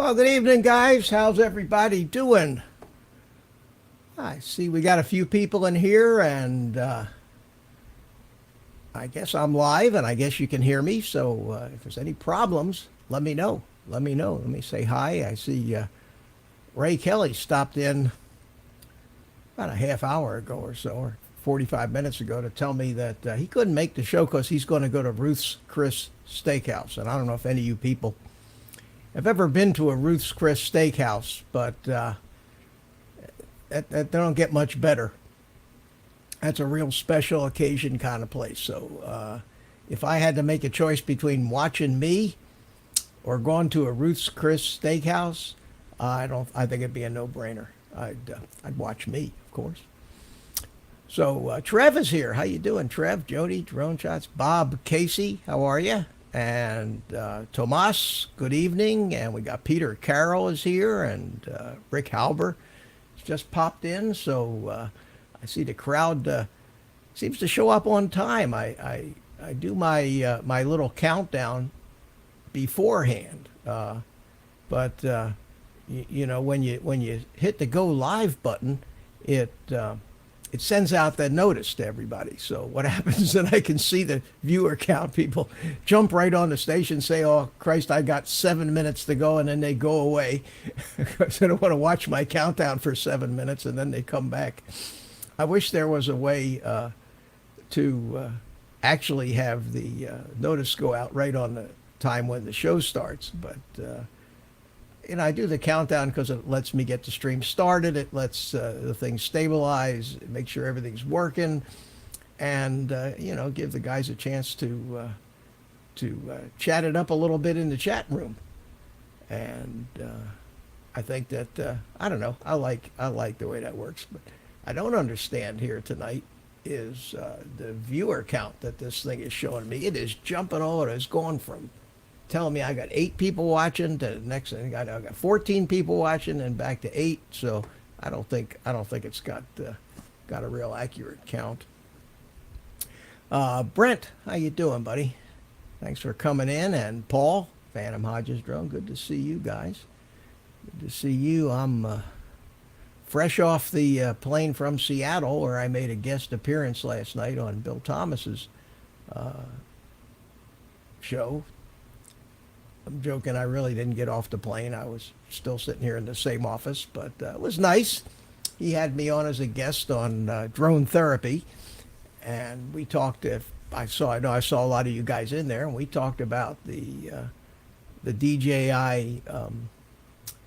Well, good evening, guys. How's everybody doing? I see we got a few people in here, and I guess I'm live, and I guess you can hear me. So if there's any problems, let me know. Let me know. Let me say hi. I see Ray Kelly stopped in about a half hour ago or so, or 45 minutes ago, to tell me that he couldn't make the show because he's going to go to Ruth's Chris Steakhouse. And I don't know if any of you people have ever been to a Ruth's Chris Steakhouse, but they don't get much better. That's a real special occasion kind of place. So if I had to make a choice between watching me or going to a Ruth's Chris Steakhouse, I think it'd be a no-brainer. I'd watch me, of course. So Trev is here. How you doing, Trev? Jody, Drone Shots, Bob, Casey, how are you? And Tomas, good evening. And we got Peter Carroll is here, and Rick Halber has just popped in. So I see the crowd seems to show up on time. I do my little countdown beforehand, but you know, when you hit the go live button, it sends out that notice to everybody. So what happens is that I can see the viewer count. People jump right on the station, say, "Oh Christ, I got 7 minutes to go," and then they go away because I don't want to watch my countdown for 7 minutes, and then they come back. I wish there was a way to actually have the notice go out right on the time when the show starts, but you know, I do the countdown because it lets me get the stream started. It lets the thing stabilize, make sure everything's working, and you know, give the guys a chance to chat it up a little bit in the chat room. And I think that I don't know. I like the way that works, but I don't understand here tonight is the viewer count that this thing is showing me. It is jumping all over. It's going from telling me I got 8 people watching to the next thing I got 14 people watching and back to 8. So I don't think it's got a real accurate count. Brent, how you doing, buddy? Thanks for coming in. And Paul, Phantom Hodges Drone, good to see you guys. Good to see you. I'm fresh off the plane from Seattle, where I made a guest appearance last night on Bill Thomas's show. I'm joking. I really didn't get off the plane. I was still sitting here in the same office, but it was nice. He had me on as a guest on drone therapy, and we talked. I know I saw a lot of you guys in there, and we talked about the DJI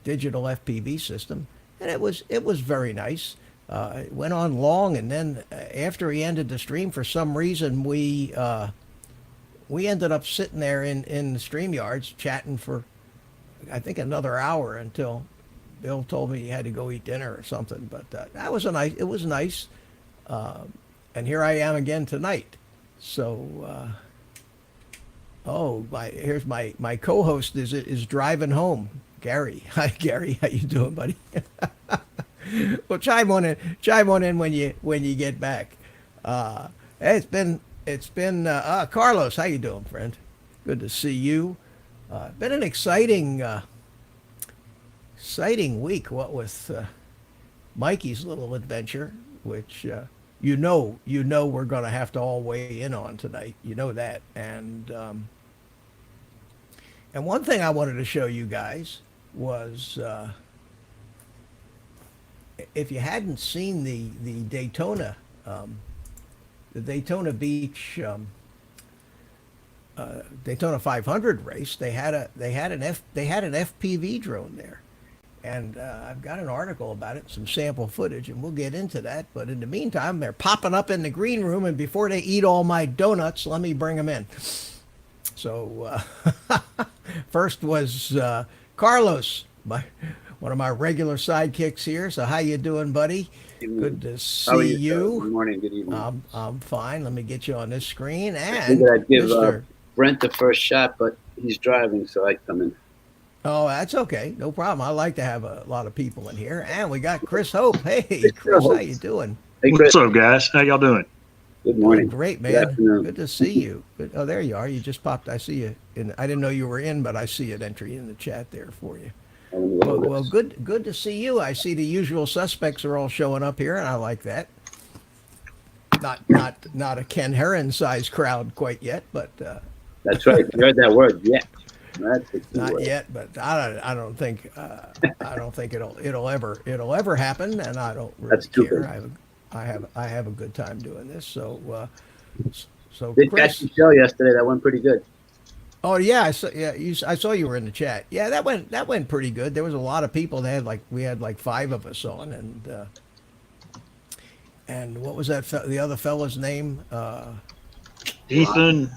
digital FPV system, and it was very nice. It went on long, and then after he ended the stream, for some reason we ended up sitting there in the StreamYards chatting for, I think, another hour until Bill told me he had to go eat dinner or something. But it was nice. And here I am again tonight. So, here's my co-host is driving home. Gary. Hi, Gary. How you doing, buddy? Well, chime on in when you get back. Hey, it's been Carlos. How you doing, friend? Good to see you. Been an exciting week. What with Mikey's little adventure, which you know we're going to have to all weigh in on tonight. You know that. And one thing I wanted to show you guys was if you hadn't seen the Daytona. The Daytona Beach Daytona 500 race, they had an FPV drone there, and I've got an article about it, some sample footage, and we'll get into that. But in the meantime, they're popping up in the green room, and before they eat all my donuts, let me bring them in. So first was Carlos, one of my regular sidekicks here. So how you doing, buddy? Good to see you. Good morning, good evening. I'm fine. Let me get you on this screen. I And figured I'd give Mr. Brent the first shot, but he's driving, so I come in. Oh, that's okay. No problem. I like to have a lot of people in here. And we got Chris Hope. Hey, Chris, how you doing? Hey, Chris. What's up, guys? How y'all doing? Good morning. Great, man. Good afternoon. Good to see you. Good. Oh, there you are. You just popped. I see you. I didn't know you were in, but I see an entry in the chat there for you. Well, this. well, good to see you. I see the usual suspects are all showing up here, and I like that. Not a Ken Herron size crowd quite yet, but That's right. You heard that word, yeah. That's the key not word. yet. But I don't think it'll ever happen, and I don't really That's too care. good. I have a good time doing this. So Did catch Chris. the show yesterday. That went pretty good. Oh yeah, I saw you were in the chat. Yeah, that went pretty good. There was a lot of people. We had like 5 of us on, and what was the other fella's name? Ethan,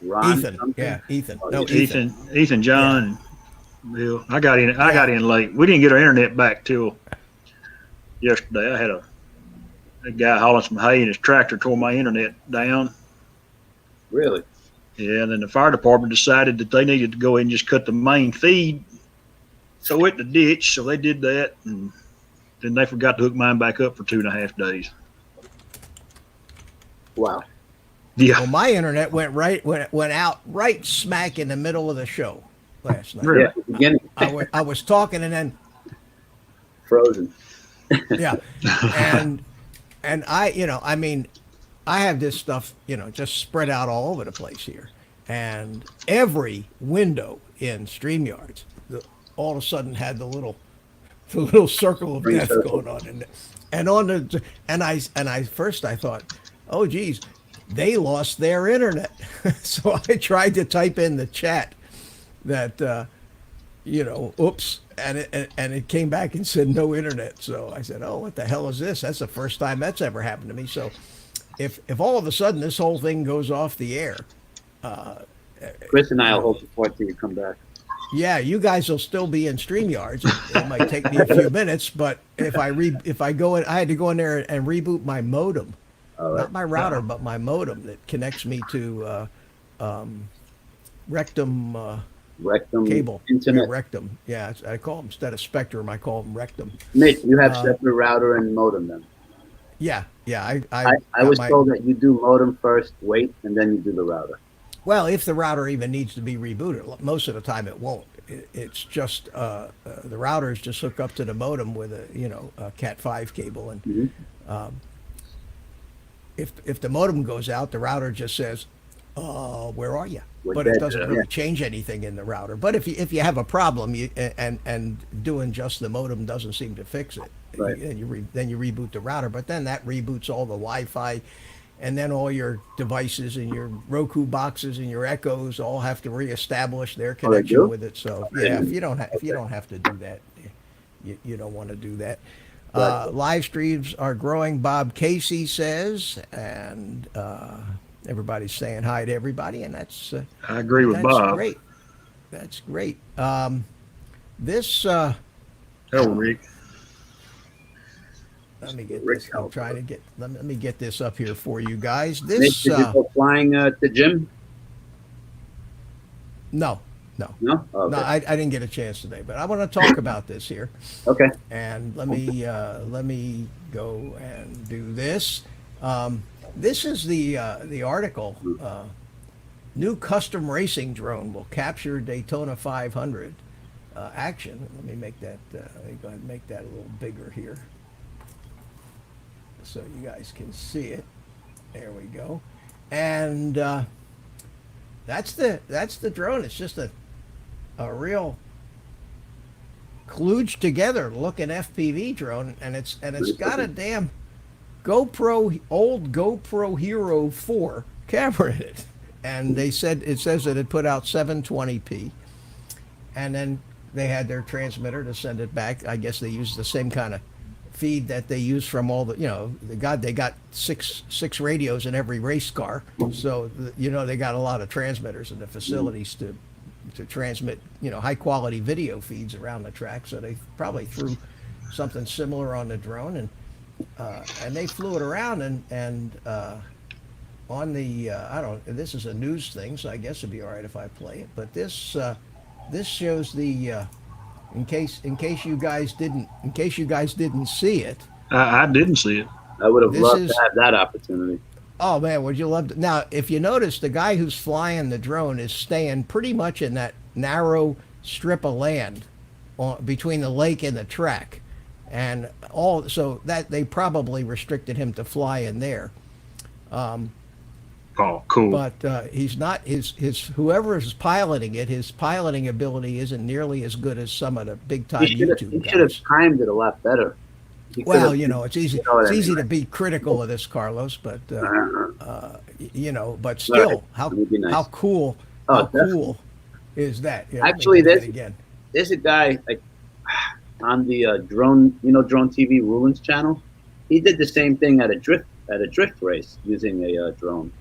Ron Ethan. something? Yeah, Ethan. Oh, No, yeah. Ethan, John, Bill. I got in late. We didn't get our internet back till yesterday. I had a guy hauling some hay and his tractor tore my internet down. Really? Yeah, and then the fire department decided that they needed to go in and just cut the main feed, throw it in the ditch. So they did that, and then they forgot to hook mine back up for 2.5 days. Wow. Yeah, Well, my internet went out right smack in the middle of the show last night. Really? Yeah, at the beginning, I was talking and then frozen. yeah, and I mean, I have this stuff just spread out all over the place here, and every window in StreamYards all of a sudden had the little circle of Green death circle. going on in there. And I first I thought, oh geez, they lost their internet. So I tried to type in the chat that oops, and it came back and said no internet. So I said, oh, what the hell is this? That's the first time that's ever happened to me. So if all of a sudden this whole thing goes off the air, Chris and I will hold the fort till you come back. yeah, you guys will still be in StreamYards. It might take me a few minutes, but if I go in, I had to go in there and reboot my modem, All not right. my router, but my modem that connects me to Rectum Rectum cable. internet. Yeah, Rectum. Yeah, I call them instead of Spectrum, I call them Rectum. Nick, you have separate router and modem then. Yeah. I got was my- told that you do modem first, wait, and then you do the router. Well, if the router even needs to be rebooted, most of the time it won't. It's just the routers just hook up to the modem with a Cat5 cable, and Mhm. if the modem goes out, the router just says, "Where are you?" We're But dead, it doesn't really yeah. change anything in the router. But if you have a problem, and doing just the modem doesn't seem to fix it, Right. then you reboot the router. But then that reboots all the Wi-Fi, and then all your devices and your Roku boxes and your Echoes all have to reestablish their Oh, they connection do? with it. So I yeah, didn't- if you don't have to do that, you don't want to do that. Right. Live streams are growing, Bob Casey says, and everybody's saying hi to everybody, and that's I agree with Bob. great. That's great. This Hello, Rick. let me get Rick this. I'm help. trying to get. Let me get this up here for you guys. Nick, This did you go flying to the gym? no. No? Oh, okay. No, I didn't get a chance today, but I want to talk about this here. Okay. And let me go and do this. This is the article. New custom racing drone will capture Daytona 500 action. Let me make that. Let me go ahead and make that a little bigger here, so you guys can see it. There we go. And that's the drone. It's just a real kludged together looking FPV drone, and it's got a damn old GoPro Hero 4 camera in it. And it says that it put out 720p, and then they had their transmitter to send it back. I guess they used the same kind of feed that they use from all they got six radios in every race car, so they got a lot of transmitters in the facilities to transmit high quality video feeds around the track. So they probably threw something similar on the drone, and they flew it around, and on the this is a news thing, so I guess it'd be all right if I play it. But this shows the in case you guys didn't see it. I didn't see it. I would have This loved is- to have that opportunity. Oh man, would you love to? Now, if you notice, the guy who's flying the drone is staying pretty much in that narrow strip of land between the lake and the track, and all so that they probably restricted him to fly in there. Oh, cool. But he's not his whoever is piloting it. His piloting ability isn't nearly as good as some of the big time He YouTube should have guys. timed it a lot better. He Well, could've- you know, it's easy. you know what It's I easy mean, to be critical of this, Carlos, but Uh-huh. you know, but Right. still, how It would be nice. how cool, Oh, how definitely. cool is that? You know, Actually, let me do there's- that again. There's a guy like on the drone, Drone TV Ruins channel. He did the same thing at a drift race using a drone.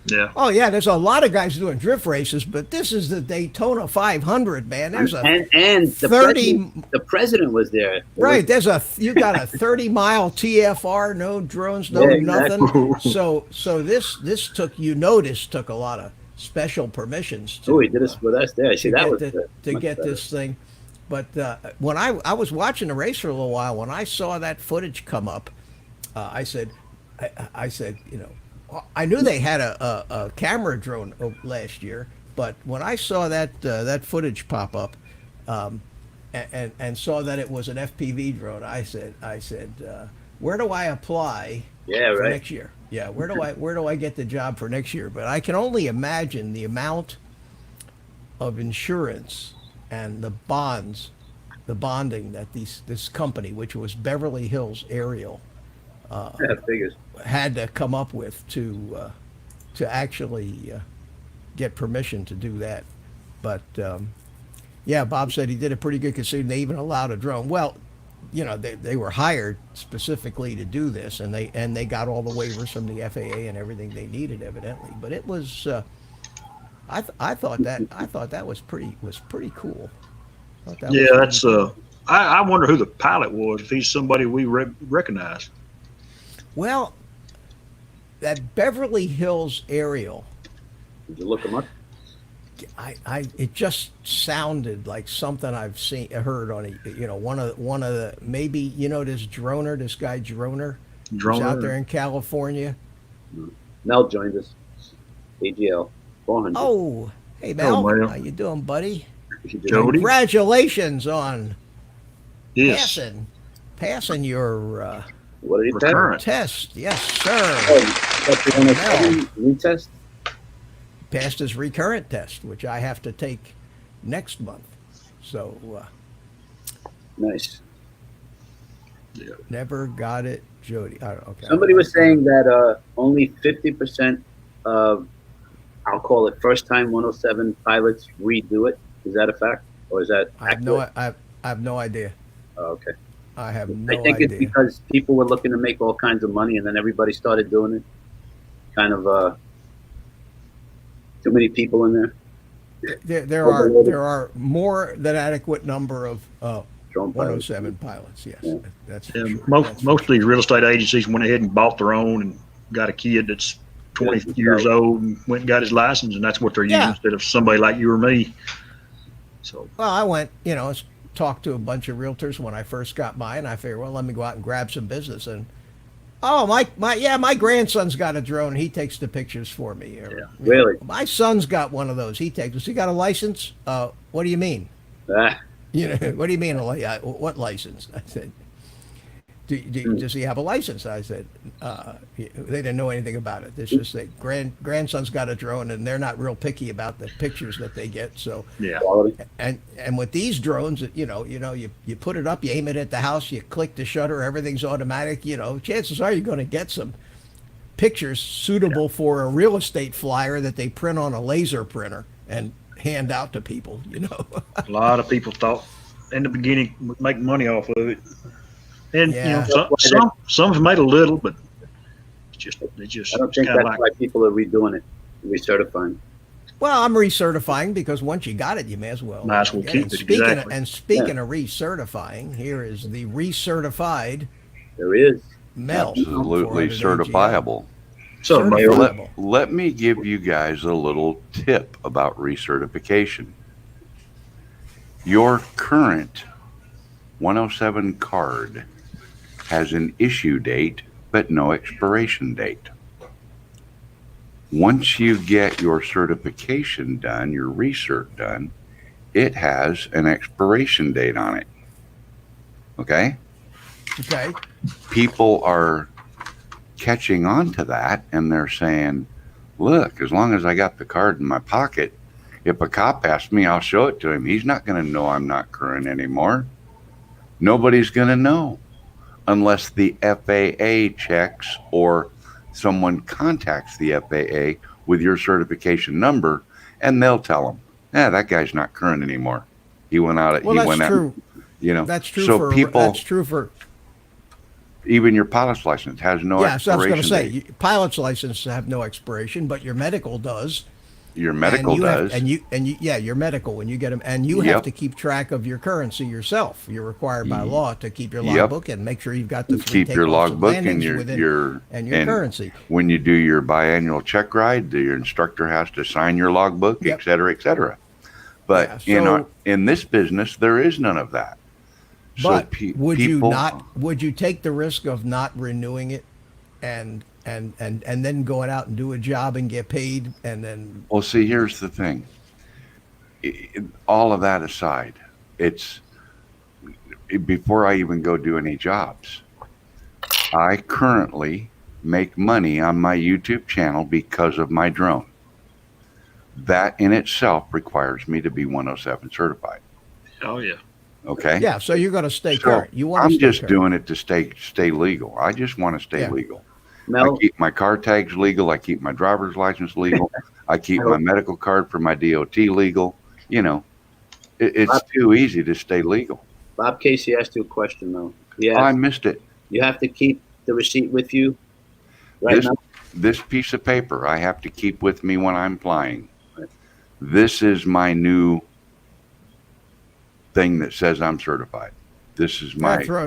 Yeah. Oh yeah, there's a lot of guys doing drift races, but this is the Daytona 500, man. There's a And the 30 president was there. It was- right. There's you got a 30-mile TFR, no drones, no Yeah, nothing. exactly. So this took a lot of special permissions to Oh, he did this with us there. See, to that get was to much get better. this thing. But when I was watching the race for a little while, when I saw that footage come up, I said, you know, I knew they had a camera drone last year, but when I saw that footage pop up, and saw that it was an FPV drone, I said, where do I apply Yeah, for right. next year? Yeah, where do I get the job for next year? But I can only imagine the amount of insurance and the bonding that this company, which was Beverly Hills Aerial, Yeah, figures. had to come up with to actually get permission to do that. But yeah, Bob said he did a pretty good considering they even allowed a drone. Well, you know, they were hired specifically to do this, and they got all the waivers from the FAA and everything they needed, evidently. But it was I thought that was pretty cool. Thought that was Yeah, pretty that's cool. I wonder who the pilot was, if he's somebody we recognize. Well, that Beverly Hills Aerial, Did you look him up? it just sounded like something I've heard on one of the maybe this guy Droner, who's Droner. out there in California. Mel joined us. AGL 400. Oh, hey Mel, Mel. how you doing, buddy? He did- Jody? Congratulations on Yes. passing your What did he say? Recurrent. test. Yes, sir. Oh, that's the 107 retest? Passed his recurrent test, which I have to take next month. So Nice. never got it, Jody. Okay. Somebody was saying that only 50% of, I'll call it first-time 107 pilots redo it. Is that a fact, or is that I have accurate? I have no idea. Oh, okay. I have no I think it's idea. because people were looking to make all kinds of money, and then everybody started doing it. Kind of too many people in there. There are more than adequate number of Drone pilots. 107 pilots. Yes, Yeah. that's for Yeah, sure. most That's for most of these real estate agencies went ahead and bought their own and got a kid that's 20 Yeah. years old and went and got his license, and that's what they're using Yeah. instead of somebody like you or me. So Well, I went, talked to a bunch of realtors when I first got mine. I figured, well, let me go out and grab some business. And my grandson's got a drone. He takes the pictures for me. Really? My son's got one of those. He takes. Has he got a license? What do you mean? Ah, What do you mean? What license? I said. Does he have a license? I said, they didn't know anything about it. It's just that grandson's got a drone, and they're not real picky about the pictures that they get. So, yeah, quality. and with these drones, you put it up, you aim it at the house, you click the shutter, everything's automatic. Chances are you're going to get some pictures suitable for a real estate flyer that they print on a laser printer and hand out to people. a lot of people thought in the beginning would make money off of it, and Yeah. some have made a little, but they just I don't it's think kinda that's like why people are redoing it, recertifying. Well, I'm recertifying because once you got it, you may as well. Might as well get keep it. it, Speaking exactly. and speaking of recertifying, here is the recertified There is. Mel. Absolutely 400 AGL. certifiable. so Mayor, Certifiable. Let me give you guys a little tip about recertification. Your current 107 card has an issue date but no expiration date. Once you get your certification done, your recert done, it has an expiration date on it. Okay? Okay. People are catching on to that and they're saying, look, as long as I got the card in my pocket, if a cop asks me, I'll show it to him. He's not going to know I'm not current anymore. Nobody's going to know unless the FAA checks or someone contacts the FAA with your certification number, and they'll tell them, yeah, that guy's not current anymore. He went out. Well, he that's went true. out. You know, That's true so for people. that's true for Even your pilot's license has no yeah. So I was expiration going to say, date. pilot's license have no expiration, but your medical does. Your medical and you does. Have, and you yeah, your medical when you get them, and you Yep. have to keep track of your currency yourself. You're required by law to keep your Yep. logbook and make sure you've got the three Keep your takeoffs logbook and and landings your within, and your currency. When you do your biannual check ride, your instructor has to sign your logbook, Yep. et cetera, et cetera. But Yeah, in this business, there is none of that. But would you people, not? Would you take the risk of not renewing it, and then going out and do a job and get paid, and then Well, see, here's the thing. All of that aside, it's before I even go do any jobs. I currently make money on my YouTube channel because of my drone. That in itself requires me to be 107 certified. Oh yeah. Okay. yeah. So you're going to stay So current. You want? I'm just doing it to stay legal. I just want to stay Yeah. legal. Mel, I keep my car tags legal. I keep my driver's license legal. I keep my medical card for my DOT legal. You know, it's too easy to stay legal. Bob Casey asked you a question though. Yeah, I missed it. you have to keep the receipt with you. Right This, now, this piece of paper I have to keep with me when I'm flying. This is my new thing that says I'm certified. This is my, throw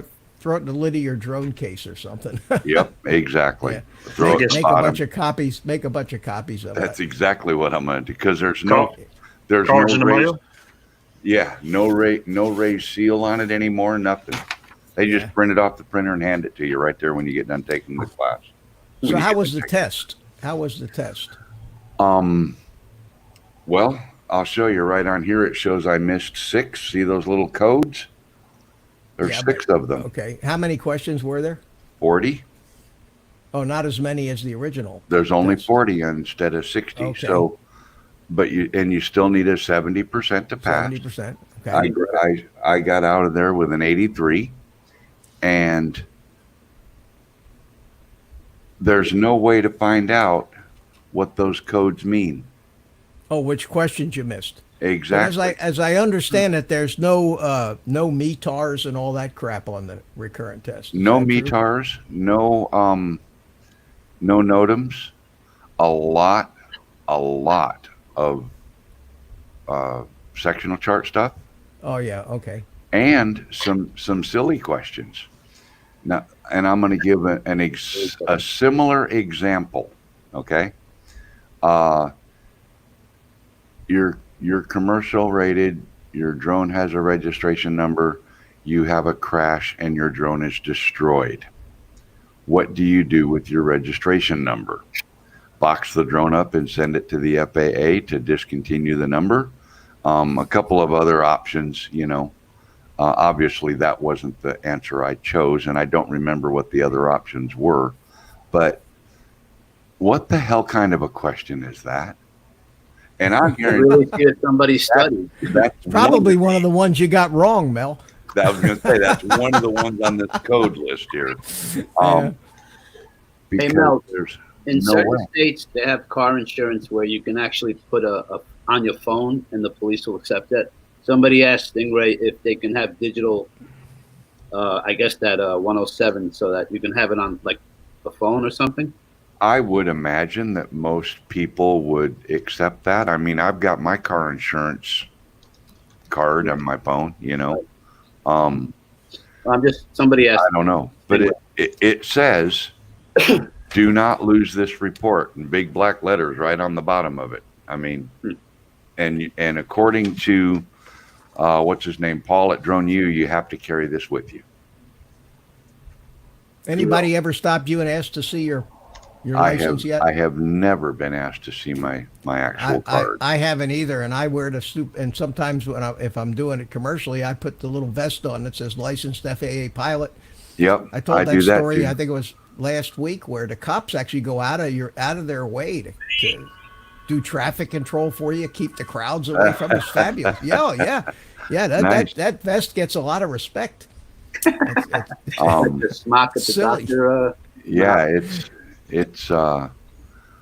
it in the lid of your drone case or something. yep, exactly. Yeah. Throw it make at the a bottom. bunch of copies. Make a bunch of copies of That's it. exactly what I'm going to do because there's Cards in the raised, mail. yeah, no raised seal on it anymore, nothing. They just Yeah. print it off the printer and hand it to you right there when you get done taking the class. So how was the test? How was the test? Well, I'll show you right on here. It shows I missed 6. See those little codes? There's Yeah, 6 of them. Okay. How many questions were there? 40. Oh, not as many as the original. There's only Test. 40 instead of 60. Okay. So, but you still need a 70% to pass. 70%. Okay. I got out of there with an 83, and there's no way to find out what those codes mean. Oh, which questions you missed? But Exactly. as I understand it, there's no METARs and all that crap on the recurrent test. Is No that true? METARs, no NOTAMs, a lot of sectional chart stuff, Oh yeah. Okay. and some silly questions. Now, and I'm going to give a similar example. Okay, you're commercial rated. Your drone has a registration number. You have a crash, and your drone is destroyed. What do you do with your registration number? Box the drone up and send it to the FAA to discontinue the number. A couple of other options, you know. Obviously, that wasn't the answer I chose, and I don't remember what the other options were. But what the hell kind of a question is that? And I'm I hearing really see that somebody studied. that's Probably one of the ones you got wrong, Mel. I was going to say that's one of the ones on this code list here. Yeah. Because Mel, there's In no certain way. states, they have car insurance where you can actually put a on your phone, and the police will accept it. Somebody asked Stingray if they can have digital. I guess that 107, so that you can have it on like a phone or something. I would imagine that most people would accept that. I mean, I've got my car insurance card on my phone, you know. I'm just somebody asked. I don't know, but it says, "Do not lose this report" in big black letters right on the bottom of it. I mean, and according to what's his name, Paul at Drone U, you have to carry this with you. Anybody ever stopped you and asked to see your your I license have yet? I have never been asked to see my actual card. I haven't either, and I wear the and sometimes if I'm doing it commercially, I put the little vest on that says licensed FAA pilot. Yep, I told I that do that story. too. I think it was last week where the cops actually go out of their way to do traffic control for you, keep the crowds away from us. Fabulous. Yeah, oh, yeah, yeah. Nice. That vest gets a lot of respect. It's Um, The smock at the Silly. doctor. yeah, it's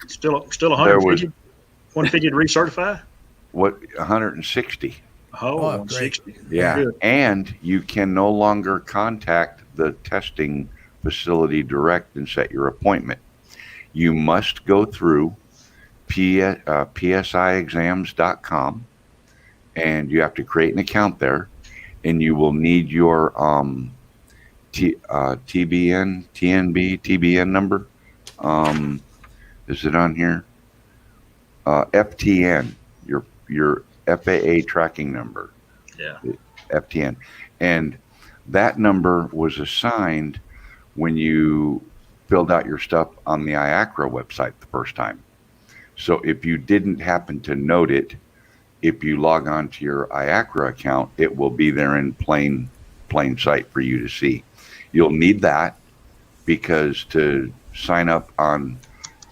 Still There was- 150 to recertify? what 160. Oh, Oh, 160. Yeah, Good. and you can no longer contact the testing facility direct and set your appointment. You must go through psiexams.com, and you have to create an account there, and you will need your TBN number. Is it on here? FTN, your FAA tracking number. Yeah. FTN. And that number was assigned when you filled out your stuff on the IACRA website the first time. So if you didn't happen to note it, if you log on to your IACRA account, it will be there in plain sight for you to see. You'll need that because to sign up on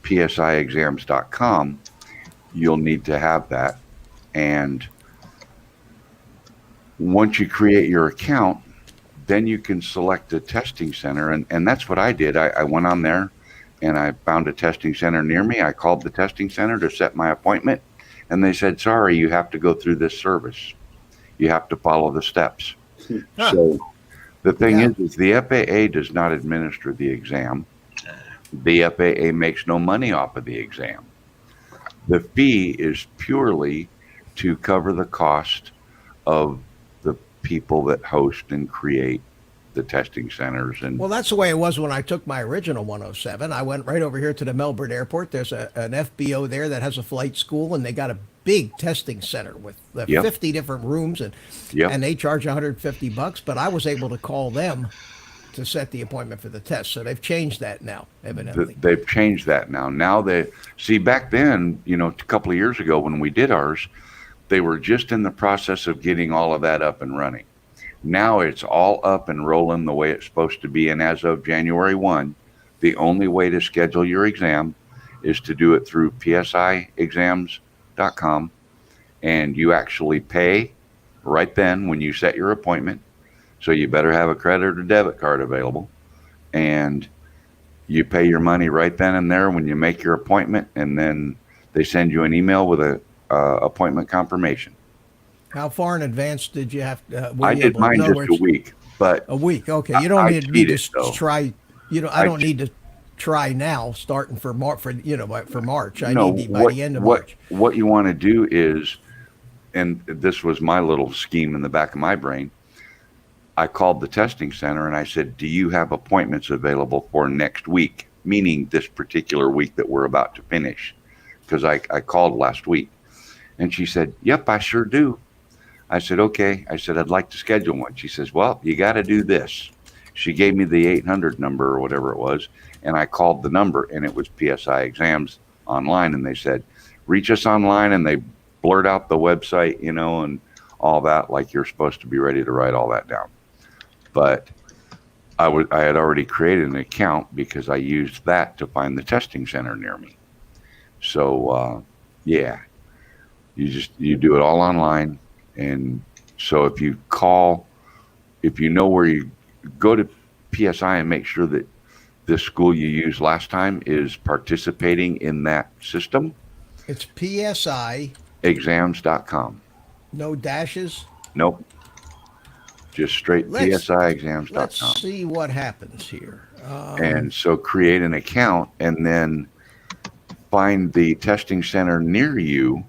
psiexams.com, you'll need to have that. And once you create your account, then you can select a testing center. And that's what I did. I went on there and I found a testing center near me. I called the testing center to set my appointment. And they said, sorry, you have to go through this service. You have to follow the steps. Huh. So the thing Yeah. is the FAA does not administer the exam. The FAA makes no money off of the exam. The fee is purely to cover the cost of the people that host and create the testing centers. And Well, that's the way it was when I took my original 107. I went right over here to the Melbourne airport. There's an FBO there that has a flight school, and they got a big testing center with Yep. 50 different rooms, and Yep. and they charge $150. But I was able to call them to set the appointment for the test. So they've changed that now, evidently. they've changed that now. Now they see back then, a couple of years ago when we did ours, they were just in the process of getting all of that up and running. Now it's all up and rolling the way it's supposed to be. And as of January 1, the only way to schedule your exam is to do it through psiexams.com. And you actually pay right then when you set your appointment. So you better have a credit or debit card available. And you pay your money right then and there when you make your appointment. And then they send you an email with a appointment confirmation. How far in advance did you have? Were I you did able- mine in other just a words, week, but A week. Okay, you don't I need cheated, to though. try. I I don't need to try now, starting for March. For March, I no, need by the end of March. what you want to do is, and this was my little scheme in the back of my brain. I called the testing center and I said, do you have appointments available for next week? Meaning this particular week that we're about to finish. Because I called last week. And she said, yep, I sure do. I said, okay. I said, I'd like to schedule one. She says, well, you got to do this. She gave me the 800 number or whatever it was. And I called the number and it was PSI Exams online. And they said, reach us online. And they blurred out the website, and all that, like you're supposed to be ready to write all that down. But I had already created an account because I used that to find the testing center near me. So, yeah, you do it all online. And so if you know where you go to PSI and make sure that this school you used last time is participating in that system, It's PSI, exams.com. no dashes. Nope. Just straight Let's psiexams.com. see what happens here. And so create an account and then find the testing center near you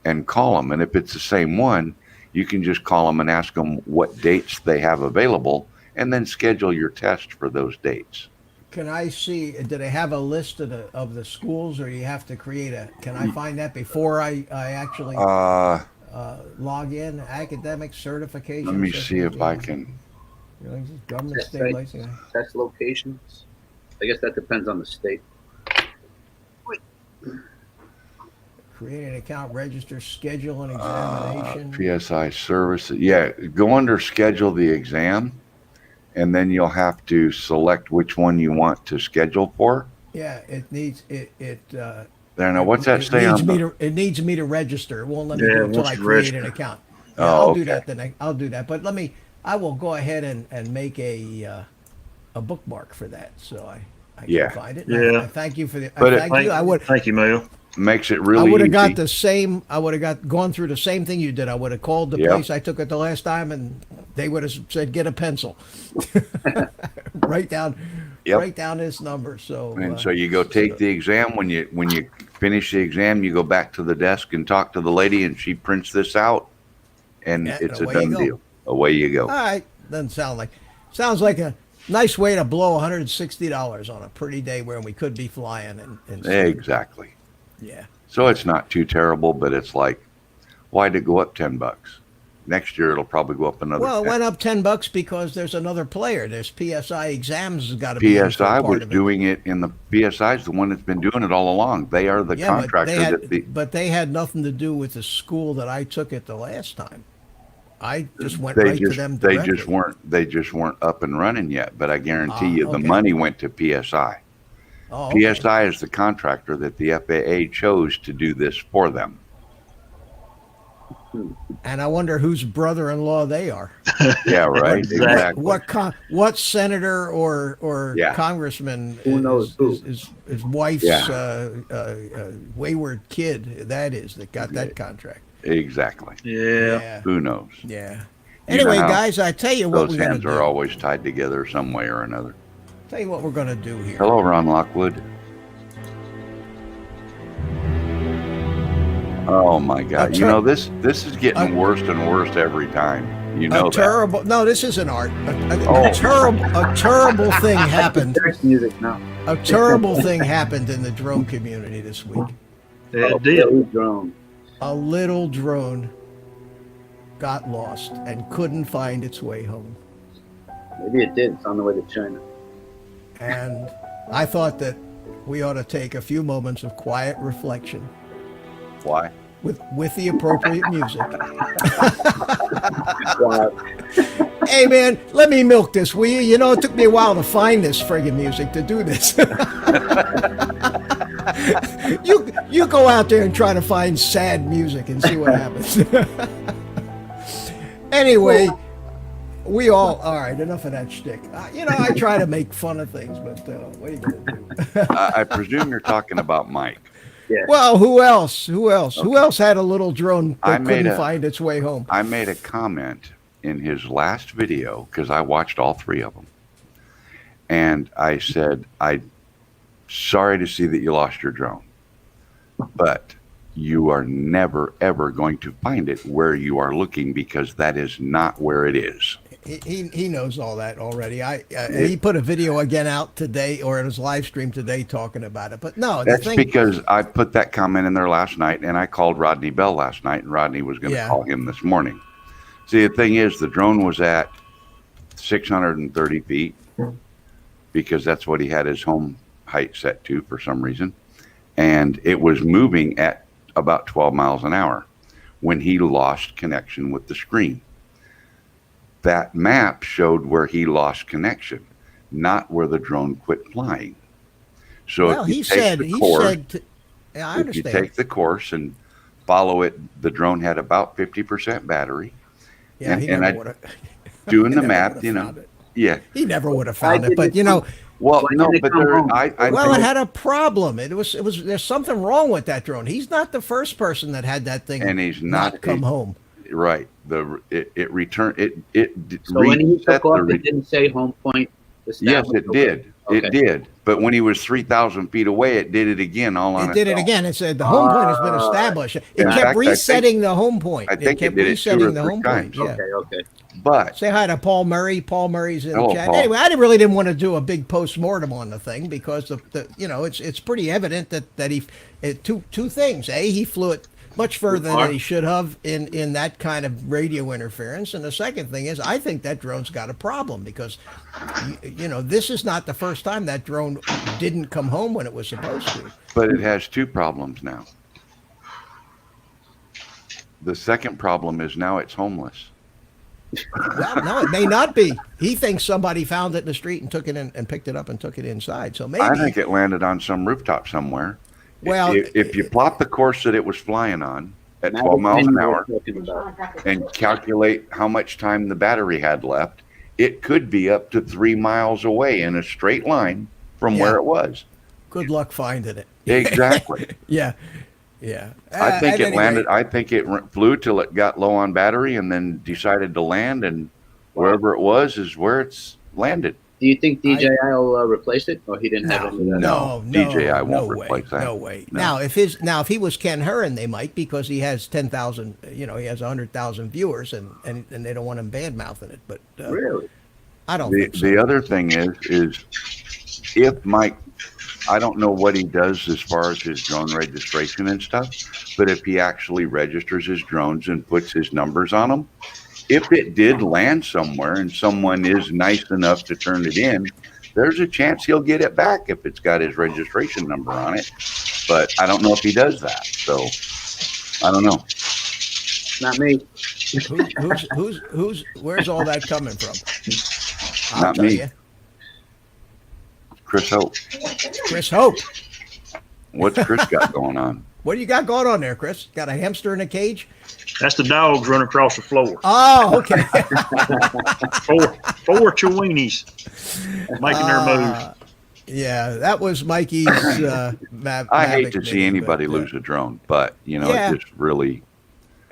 and call them. And if it's the same one, you can just call them and ask them what dates they have available and then schedule your test for those dates. Can I see? Do they have a list of the schools, or you have to create a? Can I find that before I actually log in? Academic certification. Let me see if I can. Government That's state right. licensing. Test locations. I guess that depends on the state. Create an account, register, schedule an examination. PSI services. Yeah, go under schedule the exam, and then you'll have to select which one you want to schedule for. Yeah, it needs it. There, now what's that it say needs on me the, to, it needs me to register. It won't let me Yeah, do it it until wants I to create register. an account. Oh, I'll do okay. that then. I'll do that. But I will go ahead and make a bookmark for that, so I Yeah. can find it. Yeah. I thank you for the. But I thank you. I would. Thank you, Mel. makes it I really would have easy. got the same. I would have gone through the same thing you did. I would have called the Yep. place I took it the last time, and they would have said, "Get a pencil, write down, Yep. write down this number." So And so you go take the exam. When you finish the exam, you go back to the desk and talk to the lady, and she prints this out, and Yeah, it's a away you done go. deal. Away you go. All right, doesn't sounds like a nice way to blow $160 on a pretty day when we could be flying and Exactly. yeah. So it's not too terrible, but it's like, why'd it go up $10? Next year it'll probably go up another. Well, it 10. went up $10 because there's another player. There's PSI exams has got to be in for PSI part was of it. doing it in the PSI is the one that's been doing it all along. They are the Yeah, contractor but they had nothing to do with the school that I took it the last time. I just went they right just to them they directly. just weren't up and running yet. But I guarantee you, the okay. money went to PSI. Oh, okay. PSI is the contractor that the FAA chose to do this for them. And I wonder whose brother-in-law they are. Yeah, right. Exactly. Exactly. What senator or Yeah. congressman Who knows who? his wife's Yeah. wayward kid that is that got that contract. Exactly. Yeah. Who knows? Yeah. You know Anyway, how guys, I tell you what Those we're gonna hands do. are always tied together some way or another. Tell you what we're gonna do here. Hello, Ron Lockwood. Oh my God! A You know this is getting a- worse and worse every time. You know A terrible. No, this isn't art. Oh. A terrible thing happened. There's music now. A terrible thing happened in the drone community this week. It did. Billy Drone. A little drone got lost and couldn't find its way home. Maybe it did. It's on the way to China. And I thought that we ought to take a few moments of quiet reflection that. Why? with the appropriate music. Wow. Hey man, let me milk this, will you? You know, it took me a while to find this friggin' music to do this. you go out there and try to find sad music and see what happens. Anyway, all right, enough of that shtick. I try to make fun of things, but what are you gonna do? I presume you're talking about Mike. Well, who else? Who else had a little drone I that made couldn't a- find its way home? I made a comment in his last video because I watched all three of them, and I said, "I'm sorry to see that you lost your drone, but you are never ever going to find it where you are looking because that is not where it is." He knows all that already. He put a video again out today or in his live stream today talking about it. But no, the That's thing. because I put that comment in there last night, and I called Rodney Bell last night, and Rodney was going to Yeah. call him this morning. See, the thing is, the drone was at 630 feet because that's what he had his home height set to for some reason, and it was moving at about 12 miles an hour when he lost connection with the screen. That map showed where he lost connection, not where the drone quit flying. So Well, if you he take said. the He course, said. Yeah, I if you understand. take the course and follow it, the drone had about 50% battery. Yeah, he and never I- would have. Doing the math, yeah. He never would have I found it. didn't- But you know, Well, Why no, didn't it but come there, home? I well, think- it had a problem. It was. There's something wrong with that drone. He's not the first person that had that thing. And he's not- come home. right. It returned it. So when he reset took off, the it didn't say home point. yes, established? it did. Okay. It did. But when he was 3,000 feet away, it did it again all on It did it its own. again. It said the home point has been established. It In kept fact, I think- resetting the home point. I think it kept did it 2 or resetting the 3 home times. point. Yeah. Okay. But Say hi to Paul Murray. Paul Murray's in Hello, the chat. Paul. Anyway, I really didn't want to do a big post-mortem on the thing because it's pretty evident that he two things. A, he flew it much further Are? than he should have in that kind of radio interference. And the second thing is, I think that drone's got a problem because, you know, this is not the first time that drone didn't come home when it was supposed to. But it has two problems now. The second problem is now it's homeless. Well, no, it may not be. He thinks somebody found it in the street and took it in and picked it up and took it inside. So maybe. I think it landed on some rooftop somewhere. Well, if you plot the course that it was flying on at Now 12 miles an we're hour talking about. and calculate how much time the battery had left, it could be up to 3 miles away in a straight line from where Yeah. it was. Good luck finding it. Exactly. Yeah. Yeah. I think At it any landed. rate, I think it flew till it got low on battery and then decided to land, and wherever it was is where it's landed. Do you think DJI will replace it, or he didn't have any of that? No, DJI won't no replace way, that. No way. No. Now if he was Ken Heron, they might, because he has 10,000. You know, he has 100,000 viewers, and they don't want him bad mouthing it. But Really? I don't The think so. the other thing is if Mike, I don't know what he does as far as his drone registration and stuff, but if he actually registers his drones and puts his numbers on them, if it did land somewhere and someone is nice enough to turn it in, there's a chance he'll get it back if it's got his registration number on it. But I don't know if he does that. So I don't know. Not me. Where's all that coming from? I'll Not tell me. you. Chris Hope. Chris Hope. What's Chris got going on? What do you got going on there, Chris? Got a hamster in a cage? That's the dogs running across the floor. Oh, okay. Four Chiweenies making their move. Yeah, that was Mikey's. I hate to see anybody lose a drone, but you know, Yeah. it just really,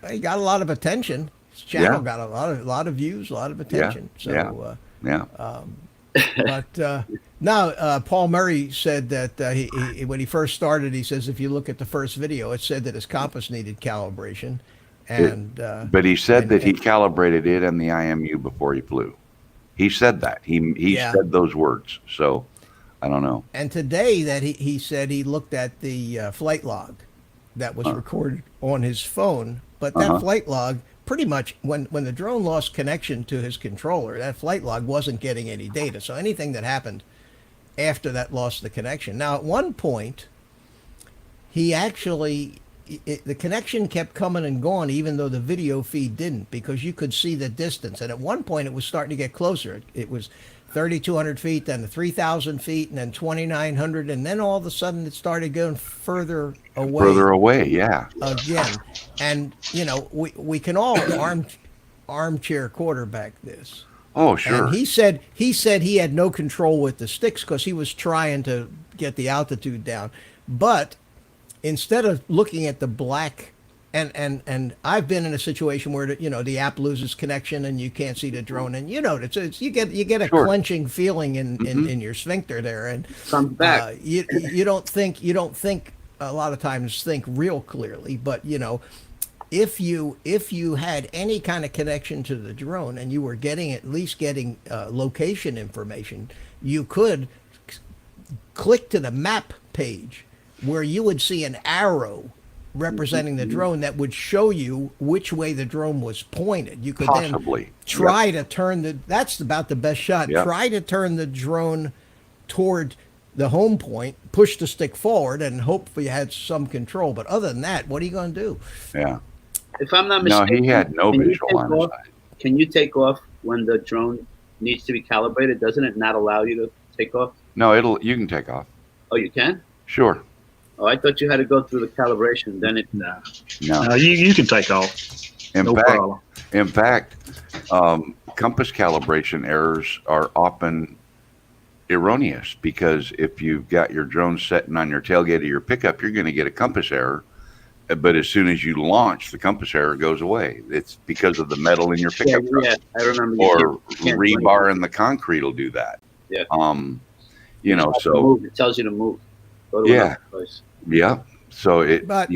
He got a lot of attention. His channel Yeah. got a lot of views, a lot of attention. yeah. So, yeah. but now Paul Murray said that he when he first started, he says if you look at the first video, it said that his compass needed calibration, and But he said and- that he and- calibrated it and the IMU before he flew. He said that. He Yeah. said those words. So I don't know. And today that he said he looked at the flight log that was recorded on his phone, but that Uh-huh. flight log pretty much when the drone lost connection to his controller, that flight log wasn't getting any data. So anything that happened after that lost the connection. Now at one point, he actually the connection kept coming and going, even though the video feed didn't, because you could see the distance. And at one point, it was starting to get closer. It was 3,200 feet, then 3,000 feet, and then 2,900, and then all of a sudden it started going further away Further away, yeah. again. And you know, we can all armchair quarterback this. Oh, sure. And he said he had no control with the sticks because he was trying to get the altitude down. But instead of looking at the black, and I've been in a situation where the app loses connection and you can't see the drone, and it's you get a Sure. clenching feeling in your sphincter there, and Comes back. you don't think a lot of times think real clearly, but if you had any kind of connection to the drone and you were at least getting location information, you could click to the map page where you would see an arrow representing the drone that would show you which way the drone was pointed. You could Possibly. then try to turn that's about the best shot. Yep. Try to turn the drone toward the home point, push the stick forward, and hope you had some control. But other than that, what are you going to do? Yeah. If I'm not No, mistaken, he had no can you visual take on his off- side. Can you take off when the drone needs to be calibrated? Doesn't it not allow you to take off? No, you can take off. Oh, you can? Sure. Oh, I thought you had to go through the calibration. Then it. No, No. you can take off. In No fact, problem. In fact, compass calibration errors are often erroneous because if you've got your drone setting on your tailgate of your pickup, you're going to get a compass error. But as soon as you launch, the compass error goes away. It's because of the metal in your Yeah, pickup truck. yeah, I remember. Or can't rebar in the concrete will do that. Yeah. So move. It tells you to move. Go to Yeah. another place. yeah. So it, But-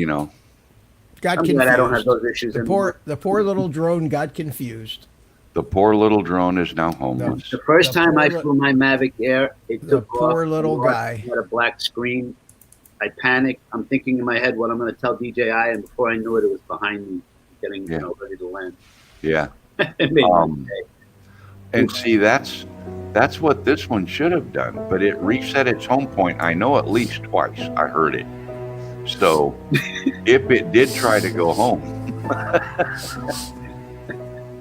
Got I'm confused. glad I don't have those issues anymore. The poor little drone got confused. the poor little drone is now homeless. The first The time I poor flew my Mavic Air, it the took poor off. little and guy. had a black screen, I panicked. I'm thinking in my head what I'm going to tell DJI, and before I knew it, it was behind me, getting ready to land. Yeah. It made my day. And see, that's what this one should have done, but it reset its home point. I know at least twice. I heard it. So if it did try to go home,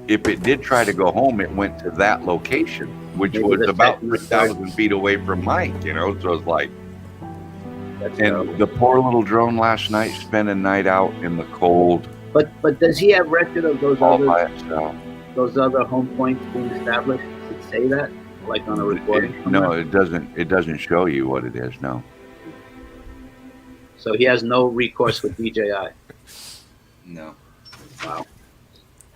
it went to that location, which Maybe was the about second 3,000 feet away from Mike, So it's like, That's and terrible. the poor little drone last night spent a night out in the cold But does he have record of all by itself. those other home points being established? Does it say that, like on a recording? No, it doesn't. It doesn't show you what it is. No. So he has no recourse with DJI. No. Wow.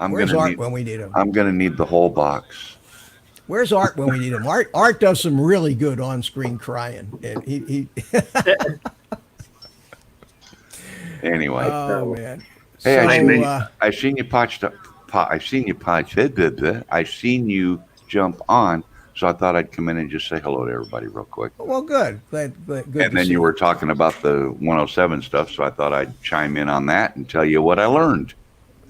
Where's Art when we need him? I'm gonna need the whole box. Where's Art when we need him? Art does some really good on-screen crying, and he Anyway. oh man. Hey, So, I seen you jump on, so I thought I'd come in and just say hello to everybody real quick. well, good. Good. And to then see you were talking about the 107 stuff, so I thought I'd chime in on that and tell you what I learned.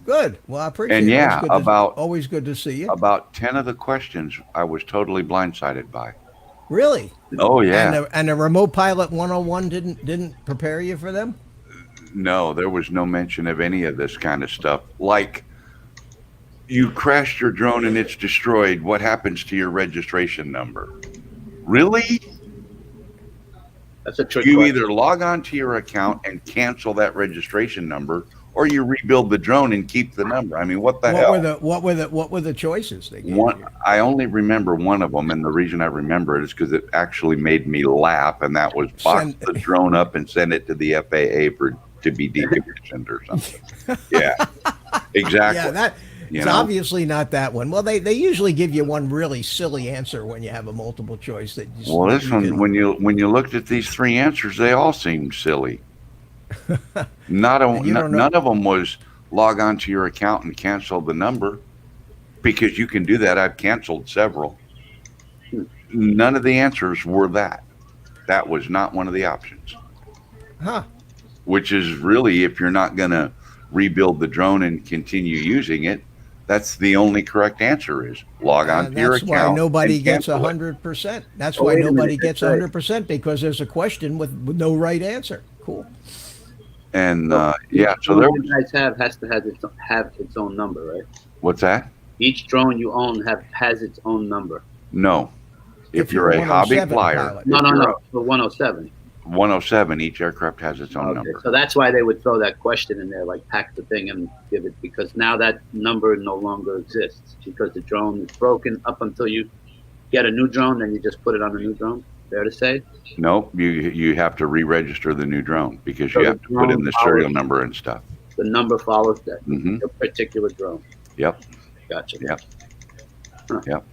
good. Well, I appreciate And it. yeah, Always good to see you. About 10 of the questions I was totally blindsided by. Really? Oh yeah. And the remote pilot 101 didn't prepare you for them? No, there was no mention of any of this kind of stuff. Like, you crashed your drone and it's destroyed. What happens to your registration number? Really? That's a trick You question. either log on to your account and cancel that registration number, or you rebuild the drone and keep the number. I mean, what the hell? What were the choices they gave One, you? I only remember one of them, and the reason I remember it is because it actually made me laugh, and that was box Send- the drone up and send it to the FAA to be decommissioned or something. Yeah, exactly. Yeah, You it's know? obviously not that one. Well, they usually give you one really silly answer when you have a multiple choice that you, Well, this you one, can- when you looked at these three answers, they all seemed silly. And you don't know- None of them was log on to your account and cancel the number, because you can do that. I've canceled several. None of the answers were that. That was not one of the options. Huh. Which is really, if you're not going to rebuild the drone and continue using it, that's the only correct answer is log on And to your that's account. why nobody and gets cancel it. 100%. That's Oh, why wait a nobody minute, gets that's right. 100%, because there's a question with no right answer. Cool. And Each so drone there you was, guys has to have its own number, right? what's that? Each drone you own has its own number. No. If you're a 107 hobby flyer, pilot. No, if no, you're no. For 107. 107, each aircraft has its own Okay, number. so that's why they would throw that question in there, like pack the thing and give it, because now that number no longer exists because the drone is broken. Up until you get a new drone, then you just put it on the new drone. Fair to say? Nope, you have to re-register the new drone because So you the have to put in drone the serial follows- number and stuff. The number follows that Hmm. your particular drone. Yep. Gotcha. Yep. Huh. Yep.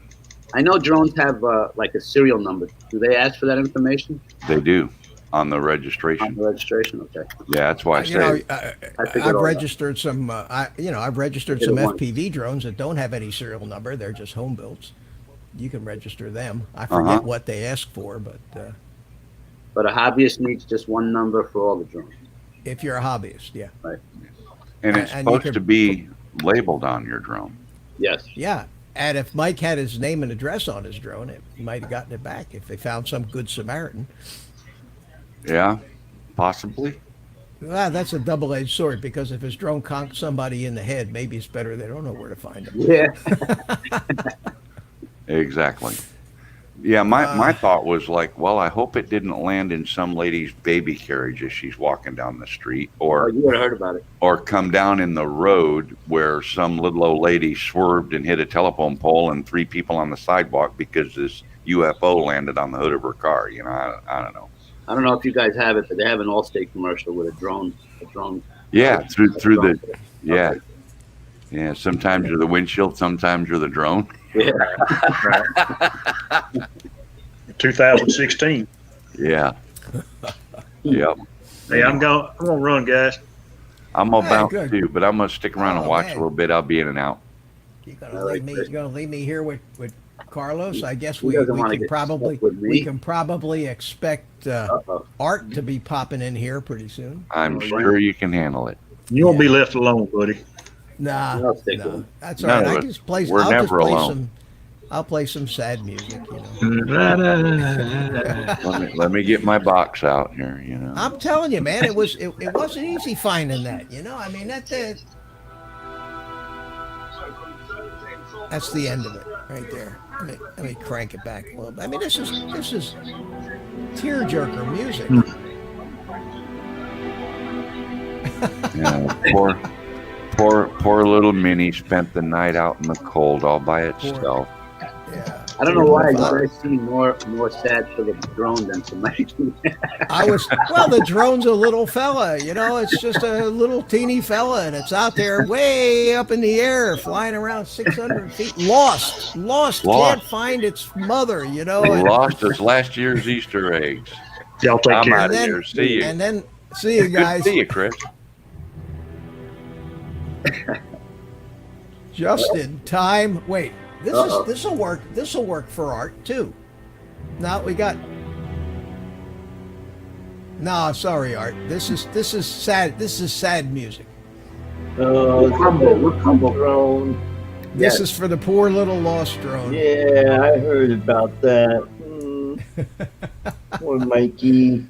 I know drones have like a serial number. Do they ask for that information They do on the on registration. the registration? Okay. Yeah, that's why I You know, say I figured I've all that. registered some. I've registered Did some it once. FPV drones that don't have any serial number. They're just home builds. You can register them. I forget what they ask for, but But a hobbyist needs just one number for all the drones. if you're a hobbyist, yeah, and it's and you supposed could- to be labeled on your drone. Yes. yeah. And if Mike had his name and address on his drone, he might have gotten it back if they found some good Samaritan. Yeah, possibly. Well, that's a double-edged sword, because if his drone conked somebody in the head, maybe it's better they don't know where to find him. Yeah. Exactly. Yeah, my thought was like, well, I hope it didn't land in some lady's baby carriage as she's walking down the street, Oh, or you would have heard about it. come down in the road where some little old lady swerved and hit a telephone pole and 3 people on the sidewalk because this UFO landed on the hood of her car. You know, I don't know. I don't know if you guys have it, but they have an Allstate commercial with a drone. Yeah, through the yeah. Okay. Yeah, sometimes you're the windshield, sometimes you're the drone. Yeah. 2016. Yeah. Yep. Hey, I'm gonna run, guys. I'm gonna Hey, bounce good. too, but I'm gonna stick around and Oh, watch man. a little bit. I'll be in and out. You're All gonna right, leave me. Chris. You're gonna leave me here with Carlos, I guess He we doesn't wanna can get probably stuck with me. we can probably expect Uh-oh. Art to be popping in here pretty soon. I'm Oh, sure you can handle it. You won't be left alone, buddy. Nah, I'll stick with him. that's all None right. of I us. just play. We're I'll just never play alone. some. I'll play some sad music. You know. Let me get my box out here. You know. I'm telling you, man, it wasn't easy finding that. You know, I mean that's the end of it right there. Let me crank it back a little bit. I mean, this is tearjerker music. Yeah, poor little Minnie spent the night out in the cold all by itself. Yeah. I don't know why you guys seem more sad for the drone than for Mike. Well, the drone's a little fella, you know, it's just a little teeny fella, and it's out there way up in the air, flying around 600 feet, lost, can't find its mother, you know. We And, lost us last year's Easter eggs. Y'all take I'm care. out of then- here. See you. and then, see you Good guys. to see you, Chris. Just in time. Wait, Uh-oh. this'll work. This'll work for Art too. Now we got. No, sorry, Art. This is sad. This is sad music. We're humble. Drone. This Yes. is for the poor little lost drone. Yeah, I heard about that. Poor Mikey.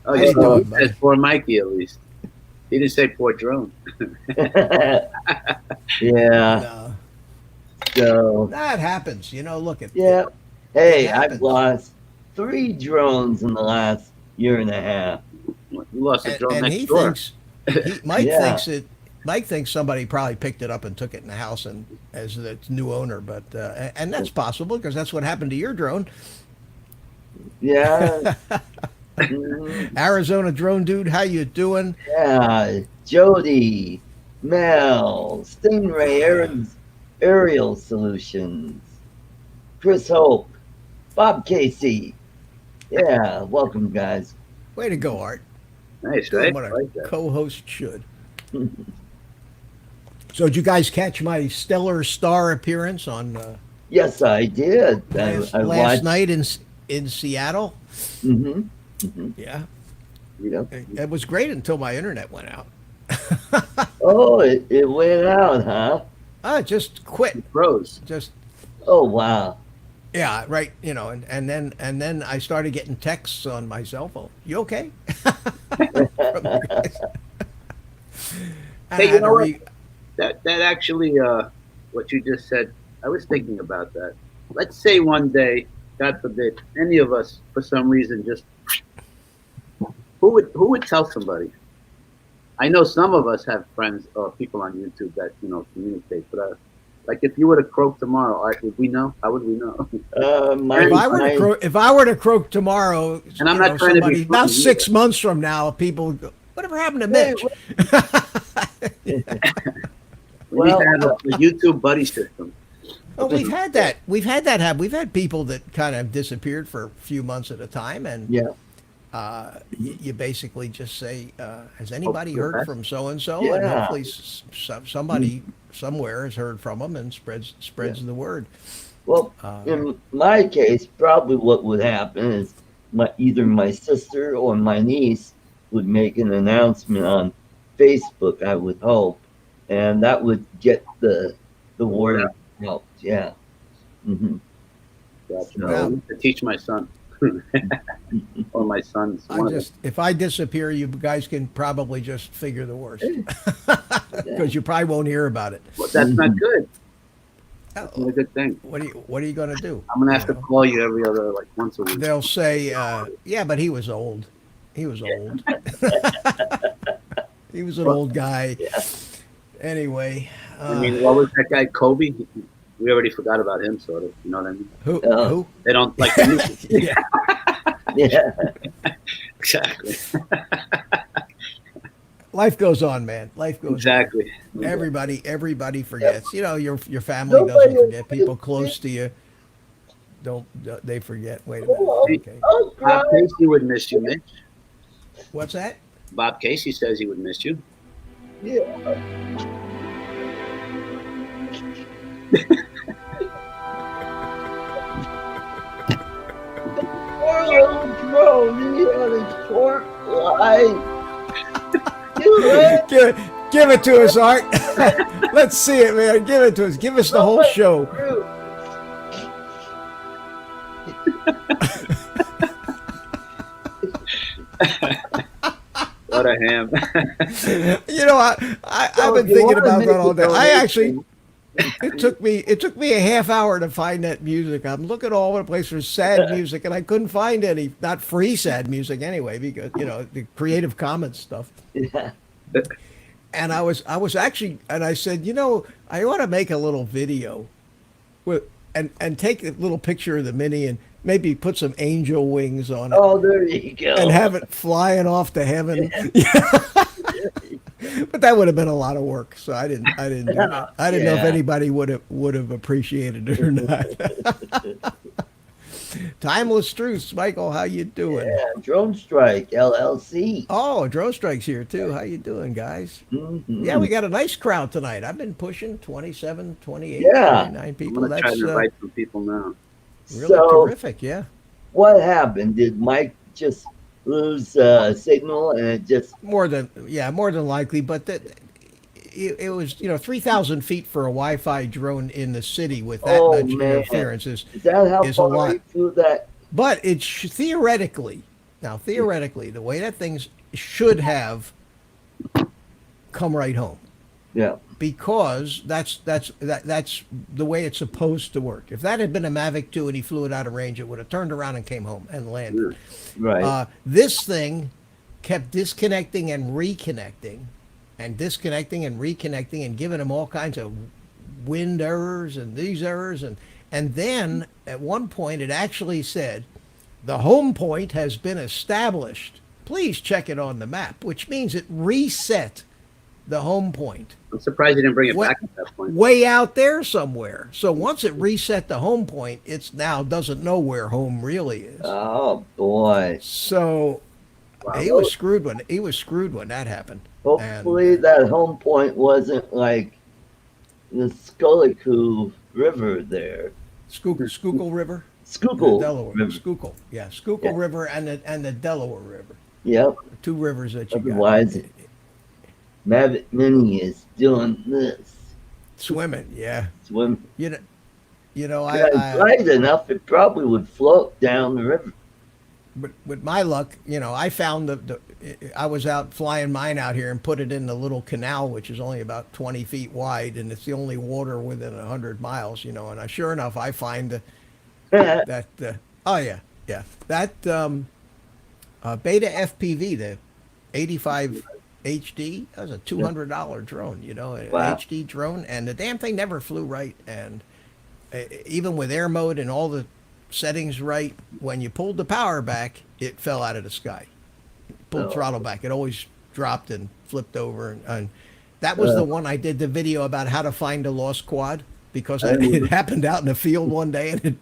Oh, How you yeah, doing, he buddy? said poor Mikey at least. He didn't say poor drone. Yeah. No, So that happens. You know, look at. yeah. Hey, It happens. I've lost 3 drones in the last year and a half. You lost the drone And next he door. thinks. Mike Yeah. thinks it. Mike thinks somebody probably picked it up and took it in the house and as its new owner, but and that's possible because that's what happened to your drone. Yeah. Mhm. Arizona drone dude, how you doing? Yeah. Jody, Mel, Stingray, Aerial Solutions, Chris Hope, Bob Casey. Yeah, welcome, guys. Way to go, Art. Nice, Doing right? what I a like that. co-host should. So did you guys catch my stellar star appearance on Yes, I did. last I watched. night in Seattle? Hmm. Yeah, Yep. it was great until my internet went out. Oh, it went out, huh? I just quit. Pros. Just Oh, wow. yeah, right. You know, and then I started getting texts on my cell phone. You okay? From you guys. And Hey, I you had know to what? That actually, what you just said, I was thinking about that. Let's say one day, God forbid, any of us, for some reason, just who would tell somebody? I know some of us have friends or people on YouTube that communicate, but like if you were to croak tomorrow, Art, would we know? How would we know? If I were to croak tomorrow, And I'm not trying to be about funny 6 months from now, people would go, whatever happened to Mitch? We need to have a YouTube buddy system. Oh, we've had that. We've had people that kind of disappeared for a few months at a time, and Yeah. you basically just say, "Has anybody Oh, heard okay. from so and so?" And Yeah. hopefully, somebody somewhere has heard from them and spreads the word. Well, Uh, in my case, probably what would happen is either my sister or my niece would make an announcement on Facebook, I would hope, and that would get the word out. Yeah. Hmm. Gotcha. No. I need to teach my son or my sons. if I disappear, you guys can probably just figure the worst because you probably won't hear about it. Well, that's not good. That's not a good thing. What are you going to do? I'm gonna have to You know? call you every other once a week. They'll say, "Yeah, but he was old. He was old. He was an old guy." Anyway, I mean, what was that guy, Kobe? We already forgot about him, sort of. You know what I mean? who? They don't like. Yeah. Yeah. Exactly. Life goes on, man. Life goes Exactly. on. Everybody forgets. You know, your family doesn't forget. People close to you don't. They forget. Wait a minute. Okay. Oh, Bob God. Casey would miss you, Mitch. What's that? Bob Casey says he would miss you. Yeah. Give it to us, Art. Let's see it, man. Give it to us. Give us the whole show. What a ham. You know, I've been thinking about that all day. I actually, it took me a half hour to find that music. I'm looking all over the place for sad music, and I couldn't find any. Not free sad music anyway, because the Creative Commons stuff. Yeah. And I was actually, and I said, I ought to make a little video, with and take a little picture of the Mini and maybe put some angel wings on it. Oh, there you go. And have it flying off to heaven. But that would have been a lot of work, so I didn't do that. I didn't know if anybody would have appreciated it or not. Timeless Truths, Michael, how you doing? Yeah, Drone Strike LLC. Oh, Drone Strike's here too. How you doing, guys? Mhm. Yeah, we got a nice crowd tonight. I've been pushing 27, 28, Yeah. 29 I'm people. gonna try That's to invite some people now. really So, terrific, yeah. what happened? Did Mike just lose signal and it just? More than likely, but it was 3,000 feet for a Wi-Fi drone in the city with that Oh, much man. interference Is that how is a far lot. he flew that? But it theoretically, the way that things should have come right home, Yeah. because that's the way it's supposed to work. If that had been a Mavic 2 and he flew it out of range, it would have turned around and came home and landed. Right. This thing kept disconnecting and reconnecting, and disconnecting and reconnecting, and giving him all kinds of wind errors and these errors, and then at one point it actually said, "The home point has been established. Please check it on the map," which means it reset the home point I'm surprised you didn't bring it What- back at that point. way out there somewhere. So once it reset the home point, it's now doesn't know where home really is. Oh boy. So Wow. he was screwed when that happened. Hopefully that home point wasn't like the Schuylkill River there. Schuylkill River, Schuylkill Delaware, River. Schuylkill, Schuylkill Yeah. River and the Delaware River, Yep. two rivers that you Otherwise, got. Mavic Mini is doing this. Swimming, yeah. Swim. You know, If it was light enough, it probably would float down the river. but with my luck, I found I was out flying mine out here and put it in the little canal, which is only about 20 feet wide, and it's the only water within 100 miles, and sure enough, I find that, that Beta FPV, the 85 HD, that was a $200 drone, a Wow. HD drone, and the damn thing never flew right, and even with air mode and all the settings right, when you pulled the power back, it fell out of the sky. Pulled Oh. throttle back, it always dropped and flipped over, and that was the one I did the video about how to find a lost quad, because it happened out in the field one day, and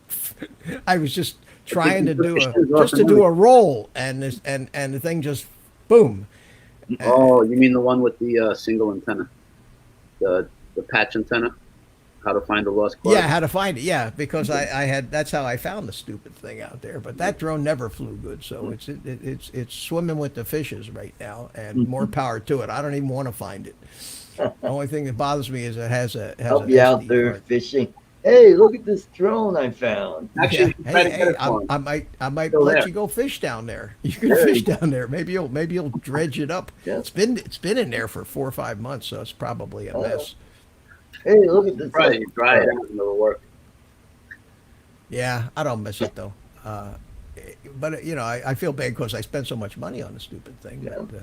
I was just trying to do a roll, and the thing just boom. Oh, you mean the one with the single antenna, the patch antenna? How to find the lost quad? Yeah, how to find it. Yeah, because I had that's how I found the stupid thing out there. But that drone never flew good, so it's swimming with the fishes right now, and more power to it. I don't even want to find it. The only thing that bothers me is it has Help an you out SD there card. fishing. Hey, look at this drone I found. Actually, Yeah. try to Hey, get it for him. I might Still let there. you go fish down there. You can There fish you go. down there. Maybe you'll dredge it up. Yeah. It's been in there for 4 or 5 months, so it's probably a Oh. mess. Hey, look at this. Right, you dry it out and it'll work. Yeah, I don't miss it though. But I feel bad because I spent so much money on the stupid thing. Yeah. But,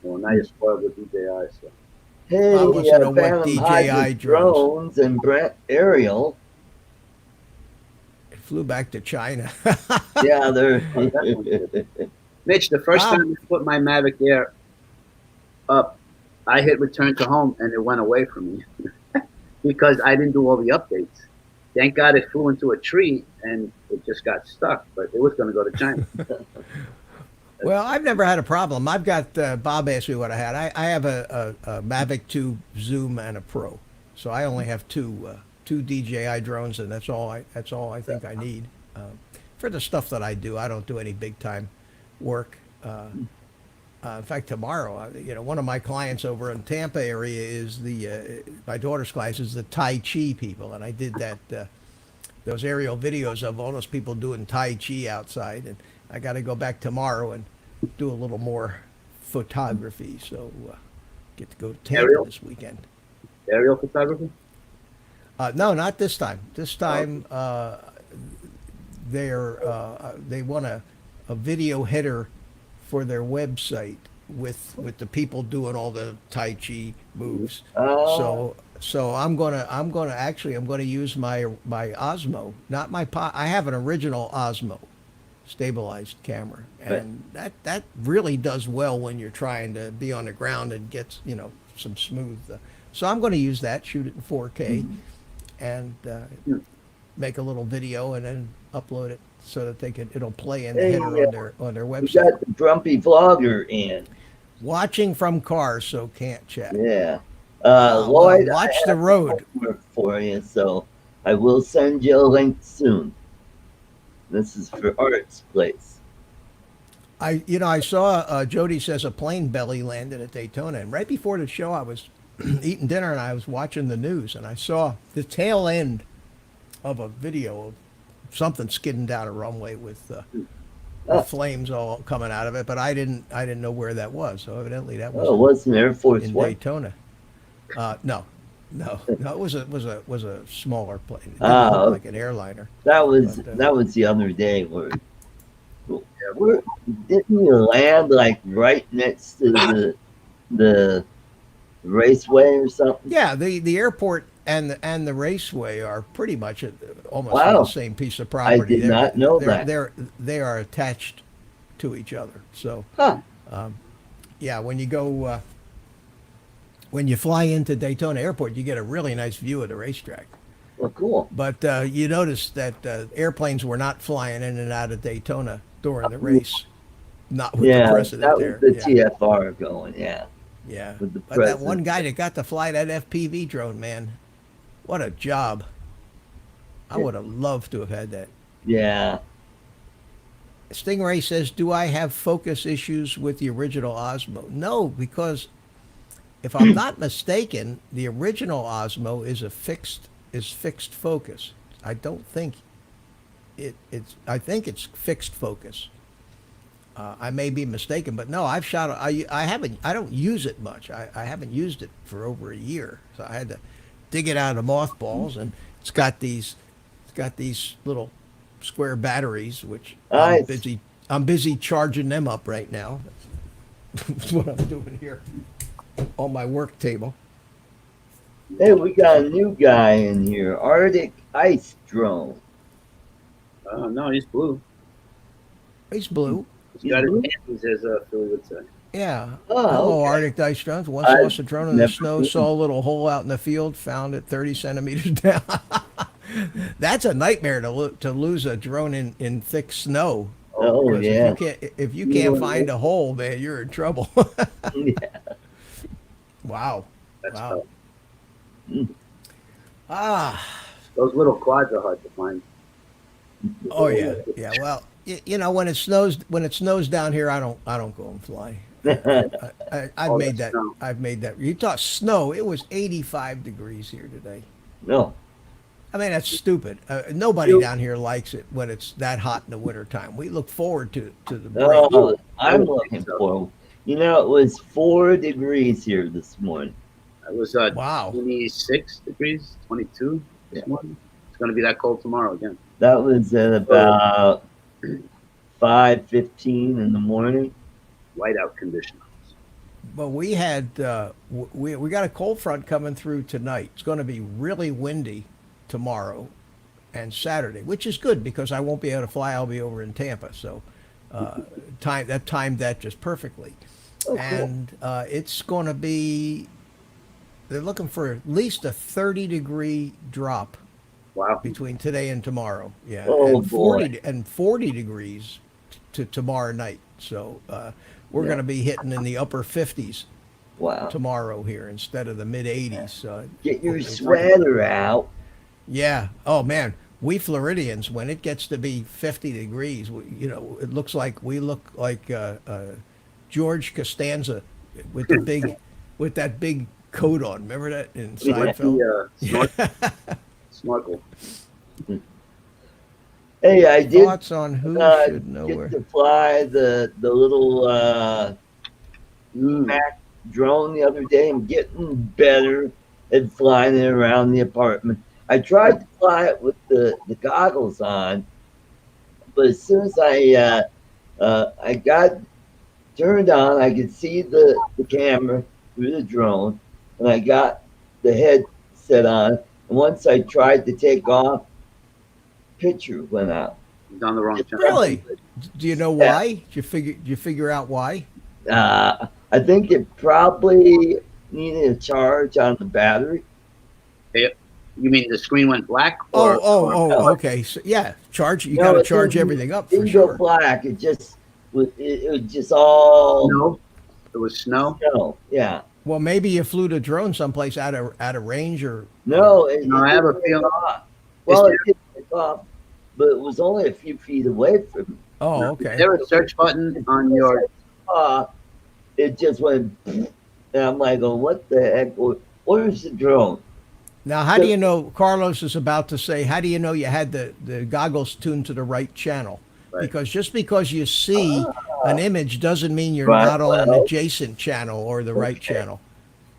Well, now you're spoiled with DJI. So. Hey, I want to know I what found DJI hybrid drones and Brent Aerial. it flew back to China. Yeah, they're. Mitch, the first Wow. time I put my Mavic Air up, I hit return to home and it went away from me because I didn't do all the updates. Thank God it flew into a tree and it just got stuck, but it was going to go to China. Well, I've never had a problem. I've got Bob asked me what I had. I have a Mavic 2 Zoom and a Pro, so I only have two DJI drones, and that's all I think I need for the stuff that I do. I don't do any big time work. In fact, tomorrow, one of my clients over in Tampa area is my daughter's class is the Tai Chi people, and I did those aerial videos of all those people doing Tai Chi outside, and I got to go back tomorrow and do a little more photography. So get to go to Tampa Aerial? this weekend. Aerial photography? No, not this time. This time they want a video header for their website with the people doing all the Tai Chi moves. Oh. So I'm gonna use my Osmo, not my I have an original Osmo stabilized camera, and that really does well when you're trying to be on the ground and get some smooth. So I'm going to use that, shoot it in 4K, and make a little video and then upload it so that it'll play in the Hey, header on their We website. got the grumpy vlogger in. Watching from cars, so can't chat. Yeah. Well, Lloyd, watch I the have road. homework for you, so I will send you a link soon. This is for Art's place. I saw Jody says a plane belly landed at Daytona, and right before the show, I was eating dinner and I was watching the news, and I saw the tail end of a video of something skidding down a runway with flames all coming out of it, but I didn't know where that was. So evidently that was Oh, it wasn't Air Force in One. Daytona. No, it was a smaller plane. It didn't Ah, look like an airliner. That was But, that was the other day where didn't you land like right next to the raceway or something? Yeah, the airport and the raceway are pretty much almost on Wow. the same piece of property. did not know that. They are attached to each other. So Huh. yeah, when you go when you fly into Daytona Airport, you get a really nice view of the racetrack. Well, cool. But you notice that airplanes were not flying in and out of Daytona during the race, not with the Yeah, president that there. was the Yeah. TFR going. Yeah. Yeah. With the But that president. one guy that got to fly that FPV drone, man, what a job. I would have loved to have had that. Yeah. Stingray says, do I have focus issues with the original Osmo? No, because if I'm not mistaken, the original Osmo is fixed focus. I don't think I think it's fixed focus. I may be mistaken, but no, I've shot. I don't use it much. I haven't used it for over a year, so I had to dig it out of mothballs, and it's got these little square batteries, which Nice. I'm busy charging them up right now. That's what I'm doing here on my work table. Hey, we got a new guy in here. Arctic Ice Drone. No, he's blue. He's blue. He's got his blue? hands, as Philly would say. Yeah. Oh, Hello, okay. Arctic Dice Drones. Once I've lost a drone in the never snow, seen saw a little hole out in the field, found it 30 centimeters down. That's a nightmare to lose a drone in thick snow. Oh, Because yeah. if you can't find a hole, man, you're in trouble. Yeah. Wow. That's Wow. tough. Ah. Those little quads are hard to find. Oh yeah. Yeah. Well, when it snows down here, I don't go and fly. I've Oh, made that's that. snow. I've made that. You thought snow? It was 85 degrees here today. No. I mean, that's stupid. Nobody down here likes it when it's that hot in the wintertime. We look forward to the break. No, I'm I don't looking think so. for. It was 4 degrees here this morning. It was Wow. 26 degrees, 22 this morning. It's going to be that cold tomorrow again. That was at about 5:15 in the morning. Whiteout conditions. But we had we got a cold front coming through tonight. It's going to be really windy tomorrow and Saturday, which is good because I won't be able to fly. I'll be over in Tampa, so timed that just perfectly. Oh, cool. And it's going to be. They're looking for at least a 30-degree drop Wow. between today and tomorrow. Yeah, Oh, and 40 degrees to tomorrow night. So we're Yeah. going to be hitting in the upper 50s Wow. tomorrow here instead of the mid 80s. Get your sweater out. Yeah. Oh man, we Floridians, when it gets to be 50 degrees, it looks like we look like George Costanza with the big, with that big coat on. Remember that in He went Seinfeld? the snorkel. Hey, I did Thoughts on who should know get where? to fly the little Mm. Mac drone the other day. I'm getting better at flying it around the apartment. I tried to fly it with the goggles on, but as soon as I got turned on, I could see the camera through the drone, and I got the headset on. And once I tried to take off, picture went out. He's on the wrong channel. Really? Do you know Yeah. why? Did you figure out why? I think it probably needed a charge on the battery. You mean the screen went black? Oh, no. okay. So, yeah, charge. You No, got to it charge didn't- everything up It for didn't go sure. black. It just it was just all No, it was snow. no. Yeah. Well, maybe you flew the drone someplace out of range, or No, No, I have a didn't take feeling- off. Well, it did take off, but it was only a few feet away from me. oh, Is okay. there a search button on your? It just went, and I'm like, oh, what the heck? Where's the drone? Now, how do you know? Carlos is about to say, how do you know you had the goggles tuned to the right channel? Right. Because just because you see an image doesn't mean you're Right, not on an well, adjacent channel or the right okay. channel.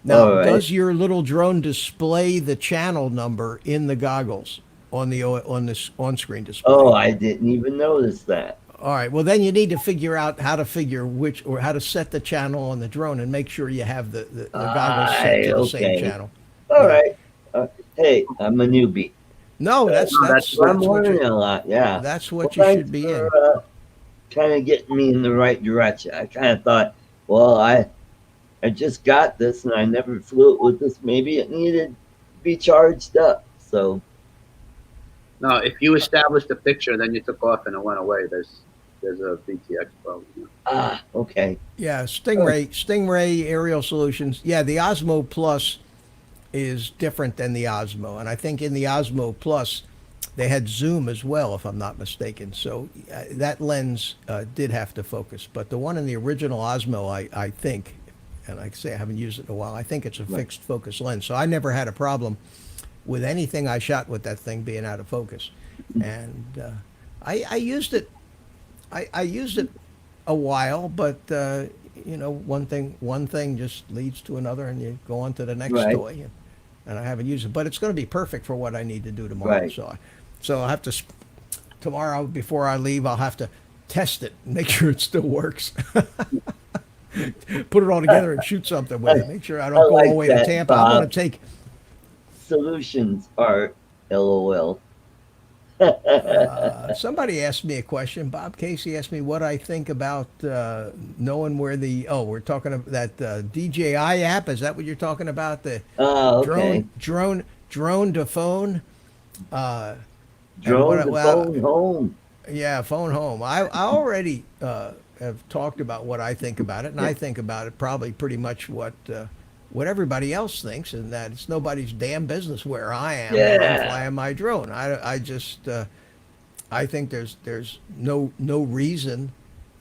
Now, All right. does your little drone display the channel number in the goggles on this on-screen display? Oh, I didn't even notice that. All right. Well, then you need to figure out how to figure which, or how to set the channel on the drone and make sure you have the goggles set to the same okay. channel. All Yeah. right. Hey, I'm a newbie. No, that's No, that's I'm that's what learning you, a lot. Yeah. that's what Well, you thanks should be in. for, kind of getting me in the right direction. I kind of thought, well, I just got this and I never flew it with this. Maybe it needed to be charged up. So No, if you established a picture, then you took off and it went away. There's a VTX problem. okay. Yeah, Stingray Aerial Solutions. Yeah, the Osmo Plus is different than the Osmo, and I think in the Osmo Plus they had zoom as well, if I'm not mistaken. So that lens did have to focus, but the one in the original Osmo, I think, and like I say, I haven't used it in a while. I think it's a fixed focus lens, so I never had a problem with anything I shot with that thing being out of focus, and I used it. I used it a while, but you know, one thing just leads to another, and you go on to the next Right. toy. And I haven't used it, but it's going to be perfect for what I need to do tomorrow. Right. So I'll have to tomorrow before I leave. I'll have to test it, make sure it still works. Put it all together and shoot something with it. Make sure I don't I go all like the way to that, Tampa. I Bob. want to take. Solutions are LOL. Somebody asked me a question. Bob Casey asked me what I think about knowing where we're talking about that DJI app. Is that what you're talking about? The Okay. drone to phone. Drone what- to well, phone home. Yeah, phone home. I already have talked about what I think about it, and I think about it probably pretty much what everybody else thinks, and that it's nobody's damn business where I am when I'm Yeah. flying my drone. I just I think there's no reason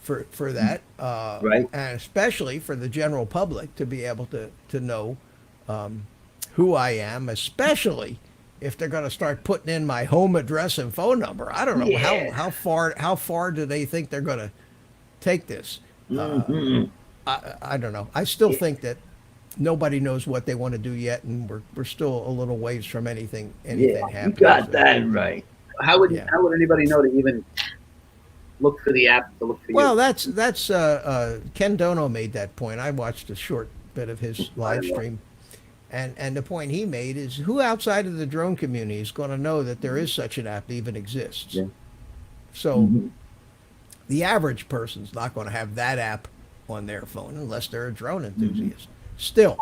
for that, Right. and especially for the general public to be able to know who I am, especially if they're going to start putting in my home address and phone number. I don't know Yeah. how far do they think they're going to take this? Mhm. I don't know. I still think that nobody knows what they want to do yet, and we're still a little ways from anything Yeah, happening. you got So- that right. How would Yeah. anybody know to even look for the app to look for Well, you? that's Ken Dono made that point. I watched a short bit of his live stream, and the point he made is who outside of the drone community is going to know that there is such an app even exists. Yeah. So Mhm. the average person's not going to have that app on their phone unless they're a drone enthusiast. Still,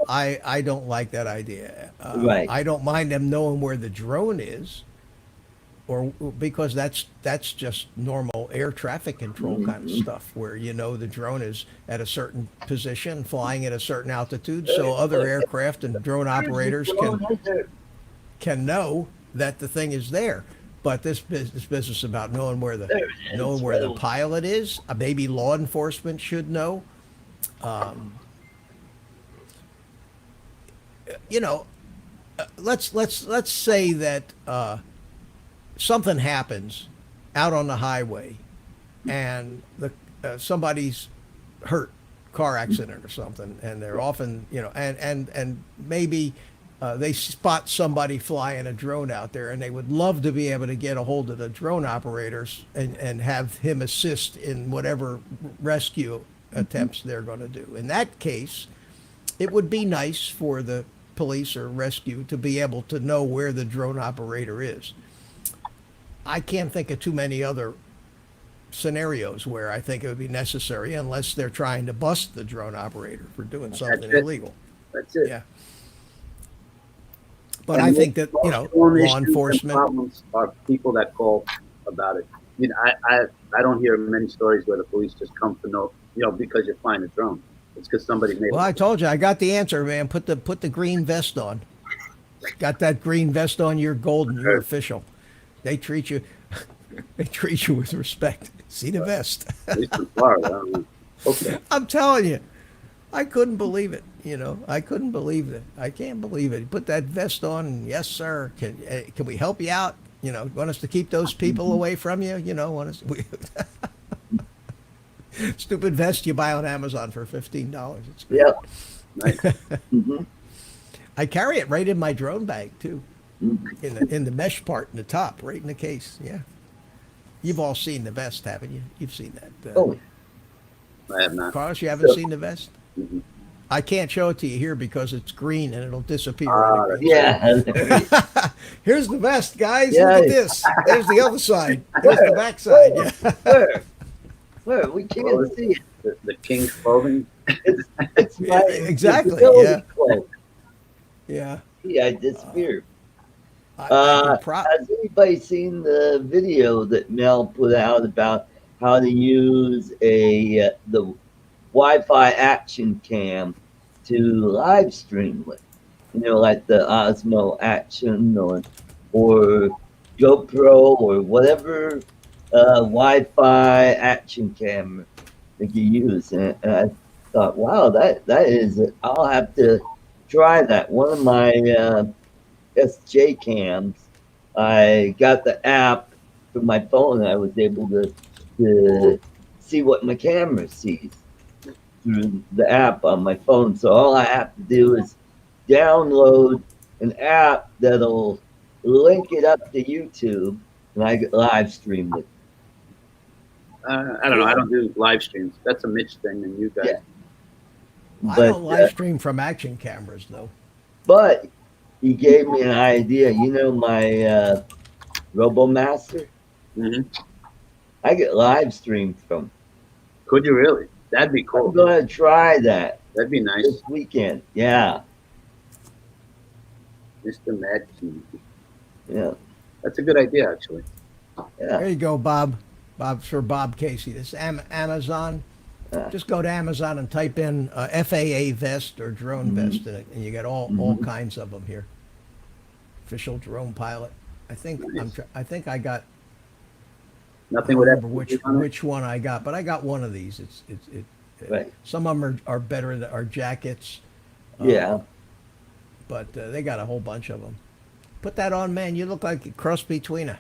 I don't like that idea. Right. I don't mind them knowing where the drone is, or because that's just normal air traffic control kind of stuff, where you know the drone is at a certain position, flying at a certain altitude, so other aircraft and drone operators can know that the thing is there. But this business about knowing where the There it is. knowing where the Well, pilot is, maybe law enforcement should know. You know, let's say that something happens out on the highway, and the somebody's hurt, car accident or something, and they're often, you know, and maybe they spot somebody flying a drone out there, and they would love to be able to get a hold of the drone operators and have him assist in whatever rescue attempts they're going to do. In that case, it would be nice for the police or rescue to be able to know where the drone operator is. I can't think of too many other scenarios where I think it would be necessary, unless they're trying to bust the drone operator for doing something That's it. illegal. That's it. Yeah. But And I think that, you know, most issues law and enforcement, problems are people that call about it. You know, I don't hear many stories where the police just come to know, you know, because you're flying a drone. It's because somebody made well, it. I told you, I got the answer, man. Put the green vest on. Got that green vest on, you're golden, you're official. They treat you with respect. See the vest. At least in Florida. I don't know. Okay. I'm telling you, I couldn't believe it. You know, I couldn't believe it. I can't believe it. Put that vest on, and yes, sir. Can we help you out? You know, want us to keep those people away from you? You know, want us? Stupid vest you buy on Amazon for $15. It's great. Yeah. Nice. hmm I carry it right in my drone bag too, Mm-hmm. in the mesh part in the top, right in the case. Yeah. You've all seen the vest, haven't you? You've seen that. Oh, I have not. Carlos, you haven't seen the vest? Mhm. I can't show it to you here because it's green and it'll disappear. Ah, right away. yeah. Here's the vest, guys. Yeah. Look at this. There's the other side. There's the back side. Yeah. Where? We can't Well, see it. The King's clothing. It's my Exactly, disability yeah. cloak. Yeah. Yeah, I disappeared. I Uh, can Has anybody seen the video that Mel put out about how to use the Wi-Fi action cam to live stream with? You know, like the Osmo Action or GoPro or whatever Wi-Fi action camera that you use. And I thought, wow, that is. I'll have to try that. One of my SJ cams, I got the app from my phone, and I was able to see what my camera sees through the app on my phone. So all I have to do is download an app that'll link it up to YouTube, and I get live stream it. I don't know. I don't do live streams. That's a Mitch thing, and you guys. Yeah. I But don't live stream from action cameras though. but he gave me an idea. You know my RoboMaster? hmm I get live streamed from. Could you really? That'd be cool. I'm gonna try that That'd be nice. this weekend. Yeah, Mr. Mad Key. yeah, That's a good idea, actually. There yeah. you go, Bob. Bob Casey. This is Amazon. Just go to Amazon and type in FAA vest or drone vest, and you get all kinds of them here. Official drone pilot. I think Nice. I think I got. I Nothing don't would remember have which one I got, but I got one of these. Right. Some of them are better than our jackets. Yeah. But they got a whole bunch of them. Put that on, man. You look like a cross between a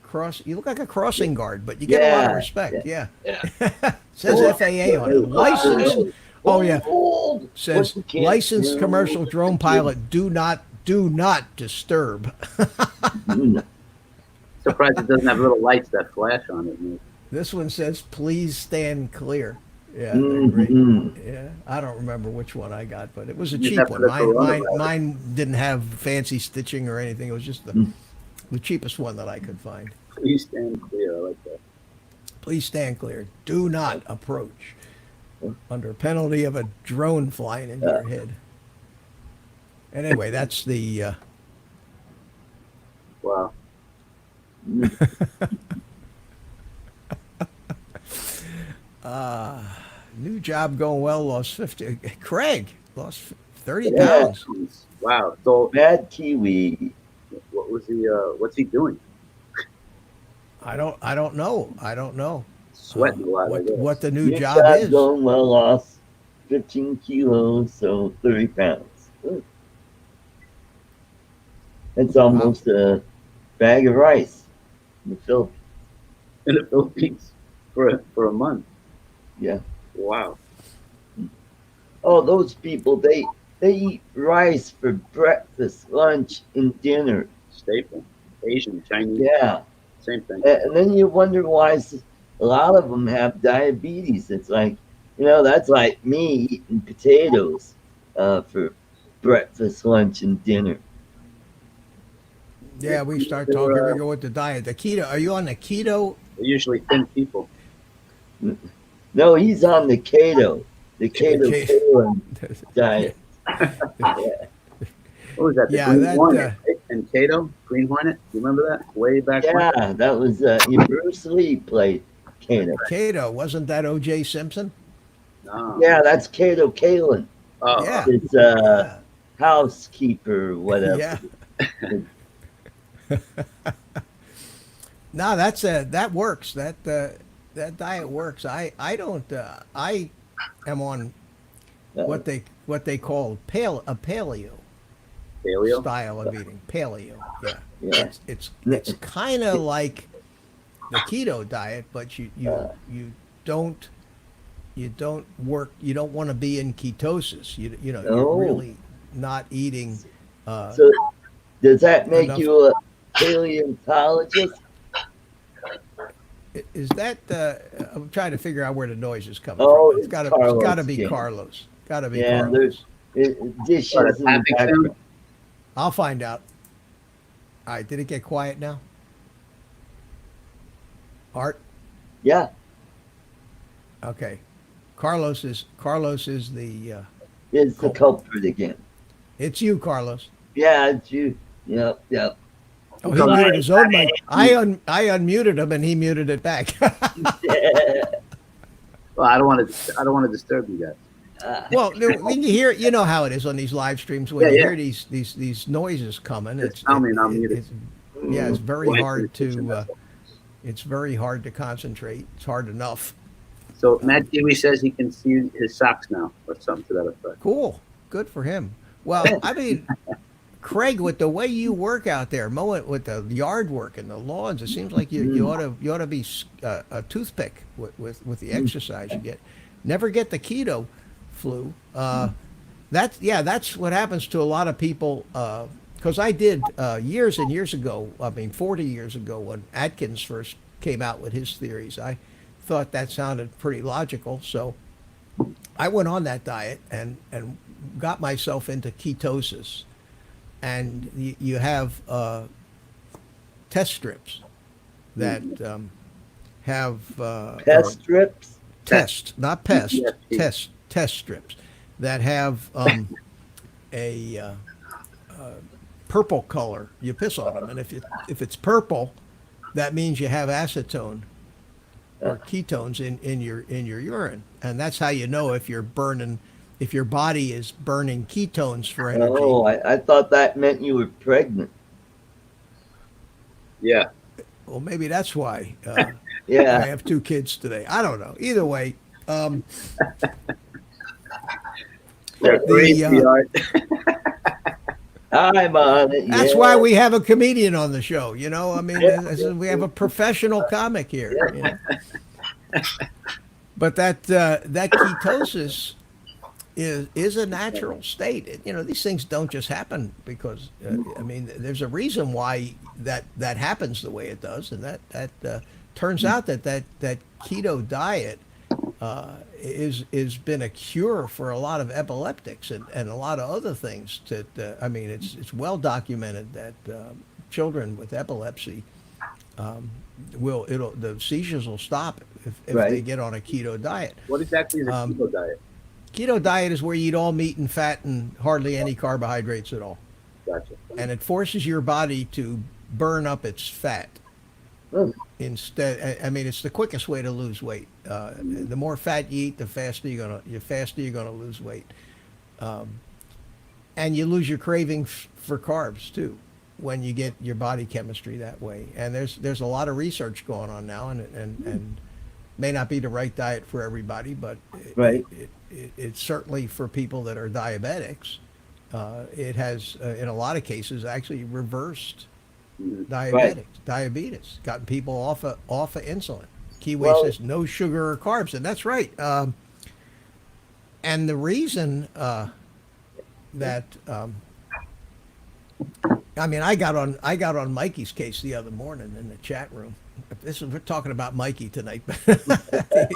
cross. You look like a crossing guard, but you get a lot of Yeah, respect. Yeah. Yeah. Says FAA on it. Licensed. Oh yeah. Old. Says What you can't licensed do, commercial what drone you pilot. Do not disturb. can't Surprised it doesn't have little lights that flash on it. Man. This one says, "Please stand clear." Yeah, do. they're great. Mhm. Yeah, I don't remember which one I got, but it was a You cheap have to one. look for Mine one. didn't have fancy stitching or anything. It was just the cheapest one that I could find. Please stand clear. I like that. Please stand clear. Do not approach under penalty of a drone flying into your head. And anyway, that's the Wow. new job going well. Lost 50. Craig lost 30 Yeah. pounds. Wow. So Bad Kiwi. what was he? What's he doing? I don't know. I don't know Sweating a lot. I what guess. what the new Your job dad's is. going well, lost 15 kilos, so 30 pounds. Ooh. It's almost a bag of rice in the Philippines. In the Philippines for a month. Yeah. Wow. Oh, those people, they eat rice for breakfast, lunch, and dinner. Staple. Asian, Chinese, Yeah. same thing. And then you wonder why a lot of them have diabetes. It's like, that's like me eating potatoes for breakfast, lunch, and dinner. Yeah, we start talking. We go with the diet. The keto. Are you on the keto? They're usually thin people. No, he's on the keto, the keto Okay. Kalin diet. What was that? The Yeah, Green that, Hornet, right? And Kato, Green Hornet. You remember that? Way back when? Yeah, that was Bruce Lee played Kato. Keto, wasn't that O.J. Simpson? No. Yeah, that's Kato Kalin. Oh, Yeah. It's Yeah. housekeeper, whatever. Yeah. No, that works. That diet works. I don't. I am on what they call a paleo paleo. style of eating. Paleo. Yeah. Yeah. It's kind of like the keto diet, but you don't work. You don't want to be in ketosis. No. You're really not eating. So does that make enough- you a paleontologist? Is that? I'm trying to figure out where the noise is coming Oh, from. it's It's Carlos, got to be yeah. Carlos. Got to be Yeah, Carlos. there's dishes What, a in the tapping background. sound? I'll find out. All right. Did it get quiet now? Art. Yeah, Okay. Carlos is the. it's the Cool. culprit again. It's you, Carlos. Yeah, it's you. Yep. Oh, he Sorry. muted his own mic. I unmuted him and he muted it back. Well, I don't want to disturb you guys. Well, when you hear, you know how it is on these live streams when Yeah, you yeah. hear these noises coming. Just tell me and I'll mute it. Yeah, it's very Go ahead, hard finish it, to. that's all. It's very hard to concentrate. It's hard enough. So Matt Dewey says he can see his socks now, or something to that effect. Cool. Good for him. Well, I mean, Craig, with the way you work out there, mowing with the yard work and the lawns, it seems like you ought to be a toothpick with the exercise you get. Never get the keto flu. That's what happens to a lot of people. Because I did years and years ago. I mean, 40 years ago, when Atkins first came out with his theories, I thought that sounded pretty logical. So I went on that diet and got myself into ketosis. And you have test strips that have Pest strips. test, not pest, Yeah. test strips that have a purple color. You piss on them, and if it's purple, that means you have acetone or ketones in your urine, and that's how you know if your body is burning ketones for energy. Oh, I thought that meant you were pregnant. Yeah. Well, maybe that's why. I Yeah. have 2 kids today. I don't know. Either way, They're crazy, Art. I'm on it. that's yeah. why we have a comedian on the show. I mean, we have a professional comic here. But that ketosis is a natural state. These things don't just happen because I mean, there's a reason why that happens the way it does, and that turns out that keto diet is been a cure for a lot of epileptics and a lot of other things. I mean, it's well documented that children with epilepsy the seizures will stop if Right. they get on a keto diet. What exactly is a keto diet? Keto diet is where you eat all meat and fat and hardly any carbohydrates at all. Gotcha. And it forces your body to burn up its fat. Hmm. Instead, I mean, it's the quickest way to lose weight. The more fat you eat, the faster you're gonna lose weight. And you lose your craving for carbs too. when you get your body chemistry that way. And there's a lot of research going on now, and may not be the right diet for everybody, but Right. it's certainly for people that are diabetics. It has, in a lot of cases, actually reversed diabetes, gotten people off of insulin. Kiwi Well- says no sugar or carbs, and that's right. And the reason that I mean, I got on Mikey's case the other morning in the chat room. We're talking about Mikey tonight, but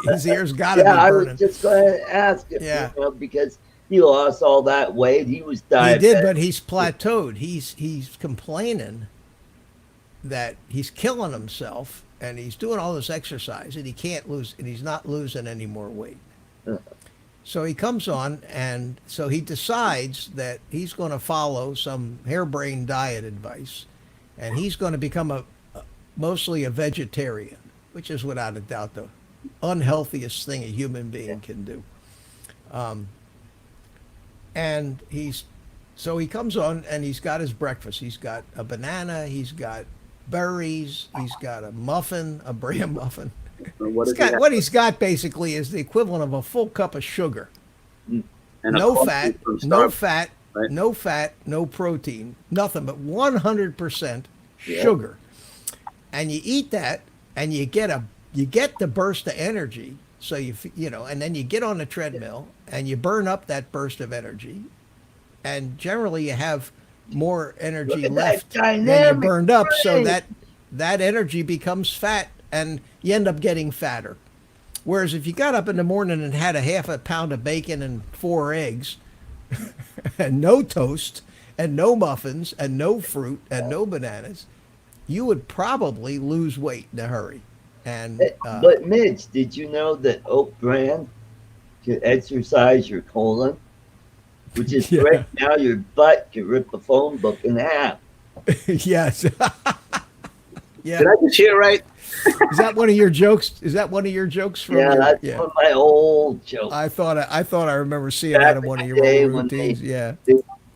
his ears got to Yeah, be I burning. was just going to ask if, Yeah. because he lost all that weight. He was He diabetic. did, but he's plateaued. He's complaining that he's killing himself and he's doing all this exercise and he can't lose, and he's not losing any more weight. So he comes on, and so he decides that he's going to follow some harebrained diet advice, and he's going to become mostly a vegetarian, which is without a doubt the unhealthiest thing a human being can do. And so he comes on and he's got his breakfast. He's got a banana, he's got berries, he's got a muffin, a bran muffin. What he's got basically is the equivalent of a full cup of sugar. And a No coffee fat, from no Starbucks, fat, right? no fat, no protein, nothing but 100% Yeah. sugar. And you eat that, and you get the burst of energy. So and then you get on the treadmill and you burn up that burst of energy, and generally you have more energy Look at that left than you dynamic burned up. So brain. that energy becomes fat, and you end up getting fatter. Whereas if you got up in the morning and had a half a pound of bacon and 4 eggs, and no toast, and no muffins, and no fruit, and no bananas, you would probably lose weight in a hurry. And But Mitch, did you know that oat bran can exercise your colon? Which is Yeah. great. Now your butt can rip a phone book in half. yes, yeah. Did I just hear right? Is that one of your jokes? Is that one of your jokes from? Yeah, your, that's one of my old jokes. I thought I remember seeing Back that in one of in your the day old when routines. Yeah.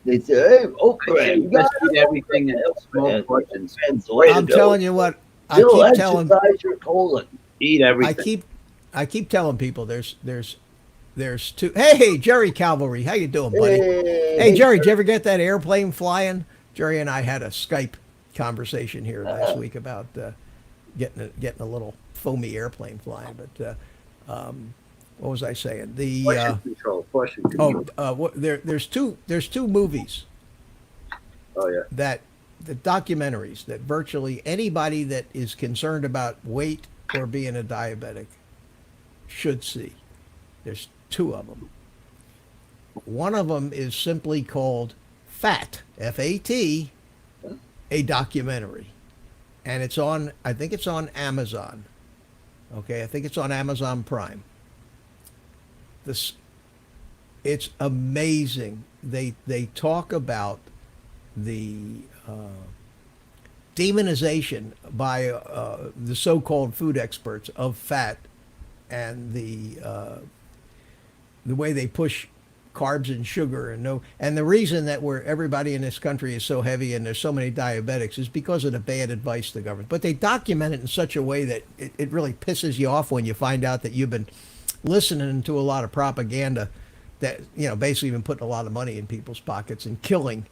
They say, hey, oat I bran, you can't got just eat everything in small bran. portions. Bran's the way to I'm go. telling you what. I It'll keep telling. exercise your colon. Eat everything. I keep telling people there's two. Hey, Jerry Cavalry, how you doing, buddy? Hey, Jerry, did you ever get that airplane flying? Jerry and I had a Skype conversation here last week about getting a little foamy airplane flying. But what was I saying? The Portion control. Portion control. there's two movies Oh yeah. that the documentaries that virtually anybody that is concerned about weight or being a diabetic should see. There's 2 of them. One of them is simply called Fat, F-A-T, a documentary. And I think it's on Amazon. Okay, I think it's on Amazon Prime. It's amazing. They talk about the demonization by the so-called food experts of fat, and the way they push carbs and sugar and the reason that everybody in this country is so heavy and there's so many diabetics is because of the bad advice of the government. But they document it in such a way that it really pisses you off when you find out that you've been listening to a lot of propaganda that basically been putting a lot of money in people's pockets and killing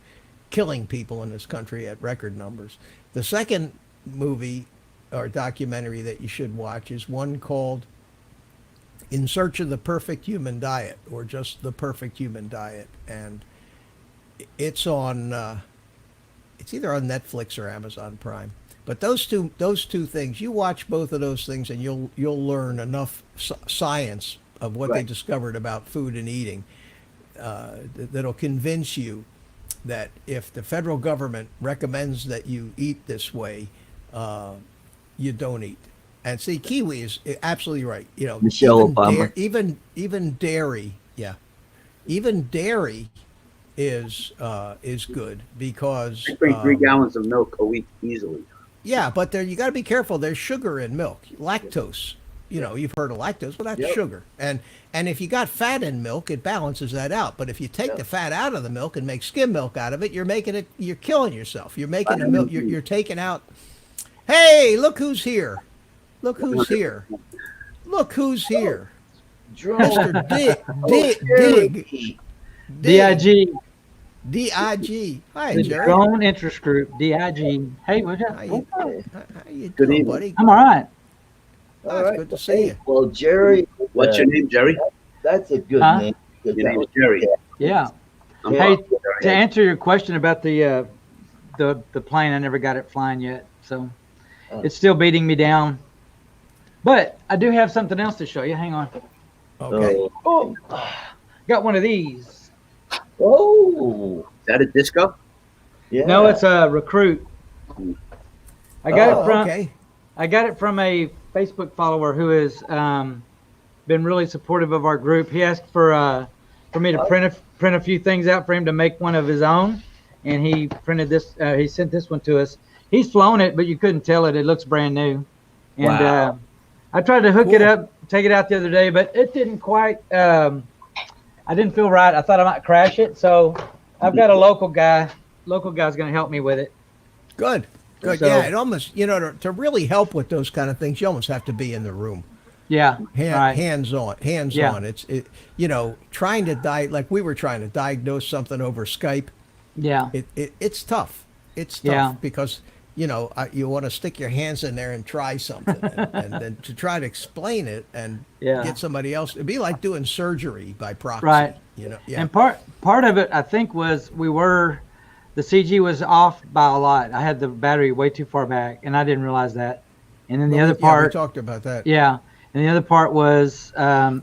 people in this country at record numbers. The second movie or documentary that you should watch is one called In Search of the Perfect Human Diet, or just The Perfect Human Diet. And it's on, it's either on Netflix or Amazon Prime. But those two things, you watch both of those things and you'll learn enough science of what they discovered about food and eating that'll convince you that if the federal government recommends that you eat this way, you don't eat. And see, Kiwi is absolutely right. Michelle even Obama. Even dairy, yeah, even dairy is good because I drink 3 gallons of milk a week easily. yeah, but you got to be careful. There's sugar in milk, lactose. you know, you've heard of lactose. Well, that's Yep. sugar. And if you got fat in milk, it balances that out. But if you take Yep. the fat out of the milk and make skim milk out of it, you're killing yourself. You're making the milk, you're taking out. Hey, look who's here. Look who's here. Look who's here. Drone. Mr. Dig. Jerry. DIG, DIG. Hi, the Jerry. Drone Interest Group, DIG. Hey, what's up? How you, Okay. how you Good doing, evening. buddy? I'm all right. Oh, All it's right. good to see you. Well, Jerry, What's your name, Jerry? that's a good Huh? name. Your name is Jerry. Yeah. I'm Hey, Bob. To answer your question about the plane, I never got it flying yet, so Oh. it's still beating me down. But I do have something else to show you. Hang on. Okay. Oh. Got one of these. Oh. Is that a disco? Yeah. No, it's a Recruit. I got Oh, it from okay. I got it from a Facebook follower who has been really supportive of our group. He asked for me to print a few things out for him to make one of his own, and he printed this. He sent this one to us. He's flown it, but you couldn't tell it. It looks brand new. And Wow. I tried to hook it Cool. up, take it out the other day, but it didn't quite. I didn't feel right. I thought I might crash it, so I've got a local guy. Local guy's going to help me with it. Good. Good. So- Yeah. It almost, you know, to really help with those kind of things, you almost have to be in the room. Yeah. right. Hands on. Hands Yeah. on. You know, trying to like we were trying to diagnose something over Skype. Yeah. It's tough. It's tough Yeah. because, you know, you want to stick your hands in there and try something, and then to try to explain it and Yeah. get somebody else. It'd be like doing surgery by proxy. Right. You know. Yeah. And part of it, I think, was the CG was off by a lot. I had the battery way too far back, and I didn't realize that. And then the other we part, talked about that. yeah. And the other part was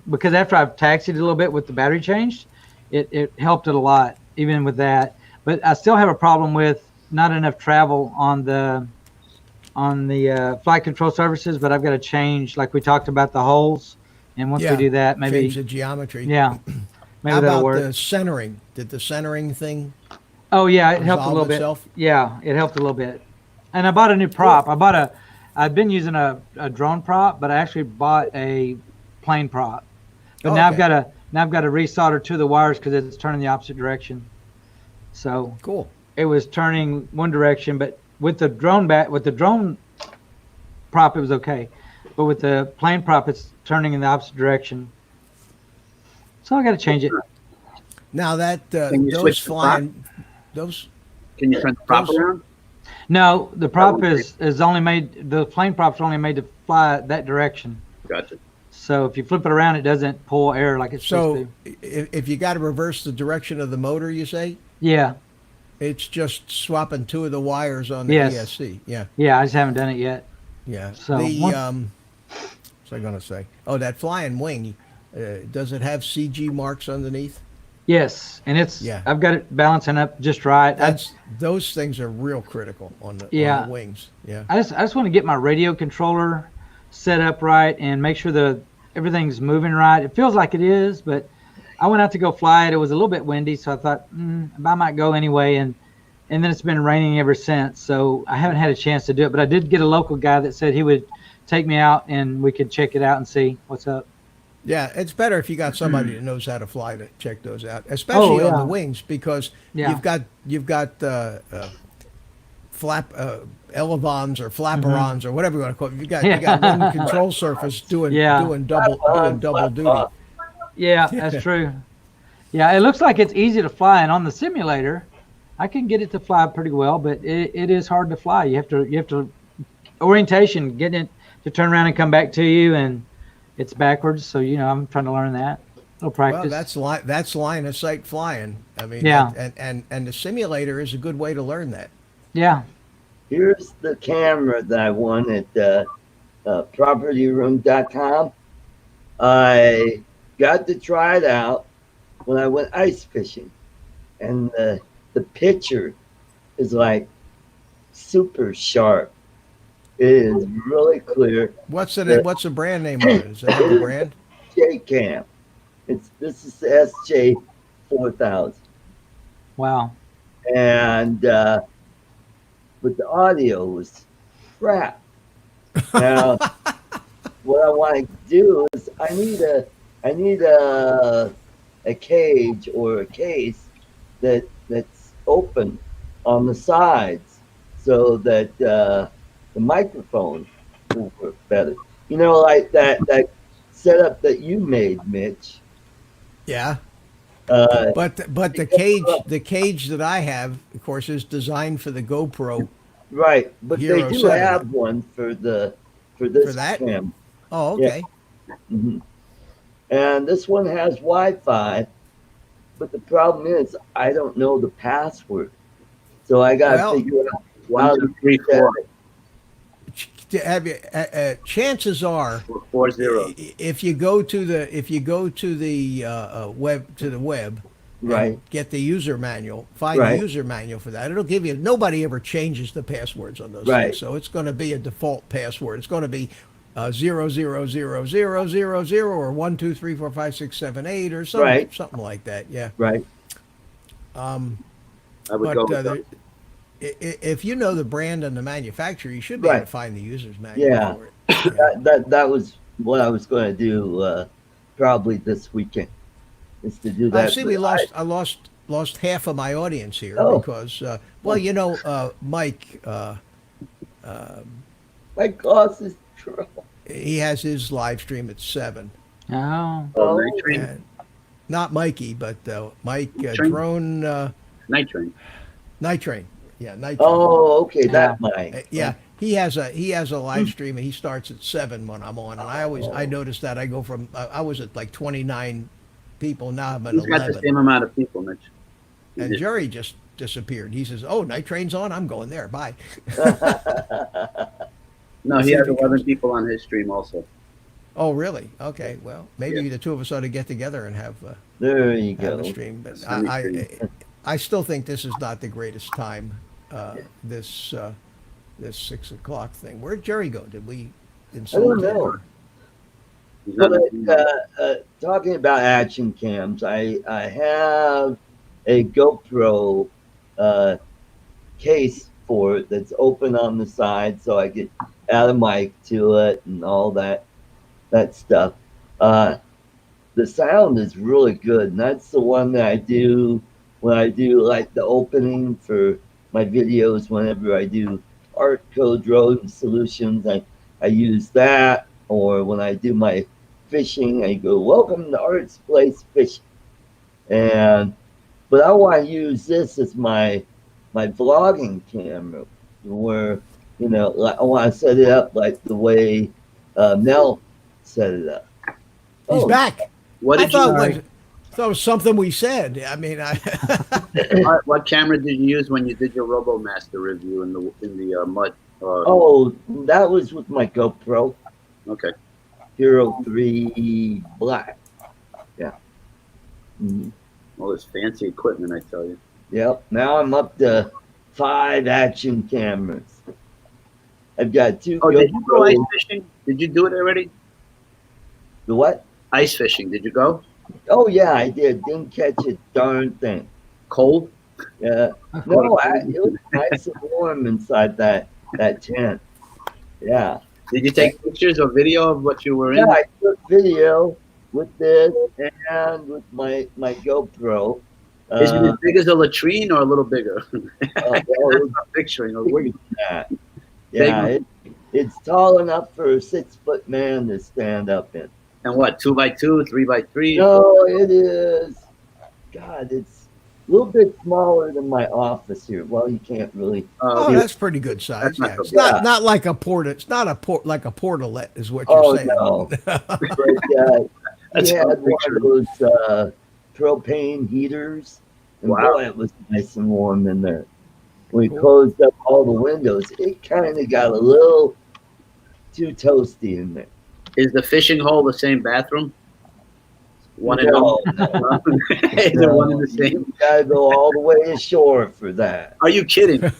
because after I've taxied a little bit with the battery changed, it helped it a lot, even with that. But I still have a problem with not enough travel on the flight control services. But I've got to change, like we talked about, the holes. And once Yeah. we do that, maybe Change the geometry. yeah, maybe How that'll about work. the centering? Did the centering thing Oh yeah, it helped a resolve little bit. itself? Yeah, it helped a little bit. And I bought a new prop. I've been using a drone prop, but I actually bought a plane prop. But now I've Okay. got to resolder two of the wires because it's turning the opposite direction. So Cool. it was turning one direction, but with the drone prop it was okay. But with the plane prop it's turning in the opposite direction. So I got to change it. Now that Can you those switch the prop? flying, those Can you turn the prop Those- around? No, the prop would is only made, the plane prop's only made to fly that direction. Gotcha. So if you flip it around, it doesn't pull air like it's supposed so to. if you got to reverse the direction of the motor, you say Yeah, it's just swapping two of the wires on the Yes. ESC. Yeah, yeah, I just haven't done it yet. yeah. So, the one- what's I gonna say? Oh, that flying wing. Does it have CG marks underneath? Yes, and Yeah. I've got it balancing up just right. Those things are real critical on the Yeah. wings. Yeah. I just want to get my radio controller set up right and make sure everything's moving right. It feels like it is, but I went out to go fly it. It was a little bit windy, so I thought I might go anyway. And then it's been raining ever since, so I haven't had a chance to do it. But I did get a local guy that said he would take me out and we could check it out and see what's up. Yeah, it's better if you got somebody that knows how to fly to check those out, especially on yeah. the wings, because Yeah. you've got flap elevons or flapperons or whatever you want to call it. You got one control surface doing Yeah. doing double duty. Yeah, that's true. Yeah, it looks like it's easy to fly, and on the simulator, I can get it to fly pretty well, but it is hard to fly. You have to orientation, getting it to turn around and come back to you, and it's backwards. So I'm trying to learn that. A little practice. Well, that's line of sight flying. I mean, Yeah. and the simulator is a good way to learn that. Yeah. Here's the camera that I won at propertyroom.com. I got to try it out when I went ice fishing, and the picture is like super sharp. It is really clear. What's the brand name on it? Is that the brand? J-Cam. This is the SJ4000, Wow. and but the audio was crap. Now what I want to do is I need a cage or a case that's open on the sides so that the microphone will work better. You know, like that setup that you made, Mitch. Yeah. Uh, But the cage that I have, of course, is designed for the GoPro. right, but they Hero do 7. have one for this For that? cam. Oh, Yeah. okay. Mhm. And this one has Wi-Fi, but the problem is I don't know the password, so I got to Well, figure out how 1, to 2, 3, set 4, it. Chances are, 4, 0. if you go to the web, Right. and get the user manual, find Right. the user manual for that. It'll give you. Nobody ever changes the passwords on those Right. things, so it's going to be a default password. It's going to be 0000000 or 1234567 or Right. something like that. Yeah. Right. I would But go with that. if you know the brand and the manufacturer, you should be able Right. to find the user's manual Yeah. for it. Yeah. That was what I was going to do probably this weekend, is to do I that. see. But I lost half of my audience here Oh. because, Mike, my cost is trouble. he has his live stream at 7. Oh, Oh, Night Train. And not Mikey, but Mike Train. Drone Night Train. Night Train. Yeah, Night Train. Oh, okay, that might. Yeah, he has a live stream and he starts at 7 when I'm on, and I noticed that I go from I was at like 29 people, now I'm at He's got the 11, same amount of people, Mitch. and Jerry just disappeared. He says, "Oh, Night Train's on. I'm going there. Bye." No, he has 11 people on his stream also. Oh, really? Okay. Well, maybe Yeah. the two of us ought to get together and have There you have a go. stream. But Semi I still think this is not the greatest time. This 6 o'clock thing. Where'd Jerry go? Did we I insult don't him? know. He's not But talking about action cams, I have a GoPro case for it that's open on the side, so I get add a mic to it and all that stuff. The sound is really good, and that's the one that I do when I do like the opening for my videos. Whenever I do Art Code Road Solutions, I use that, or when I do my fishing, I go, "Welcome to Art's Place Fishing." But I want to use this as my vlogging camera, where like, I want to set it up like the way Mel set it up. He's Oh, back. What I did you? thought it was something we said. I mean, What camera did you use when you did your RoboMaster review in the mud? Oh, that was with my GoPro Okay. Hero 3 Black. Yeah. Mhm. All this fancy equipment, I tell you. Yep. Now I'm up to 5 action cameras. I've got 2 Oh, did you go ice GoPros. fishing? Did you do it already? The what? Ice fishing. Did you go? Oh yeah, I did. Didn't catch a darn thing. Cold? Yeah. No, it was nice and warm inside that tent. Yeah. Did you take pictures or video of what you were in? Yeah, I took video with this and with my GoPro. Is it as big as a latrine or a little bigger? well, I'm picturing. Or bigger than that. Yeah, it's tall enough for a 6-foot man to stand up in. And what? 2x2, 3x3? No, it is. God, it's a little bit smaller than my office here. Well, you can't really. oh, you- that's pretty good size. That's not Yeah, so it's bad. not like a port. It's not like a portalet, is what you're Oh saying. no! But That's he had what I'm one of those propane heaters, and Wow. boy, it was nice and warm in there. We closed up all the windows. It kind of got a little too toasty in there. Is the fishing hole the same bathroom? One in No, home? no. Is it one in the same? You gotta go all the way ashore for that. Are you kidding?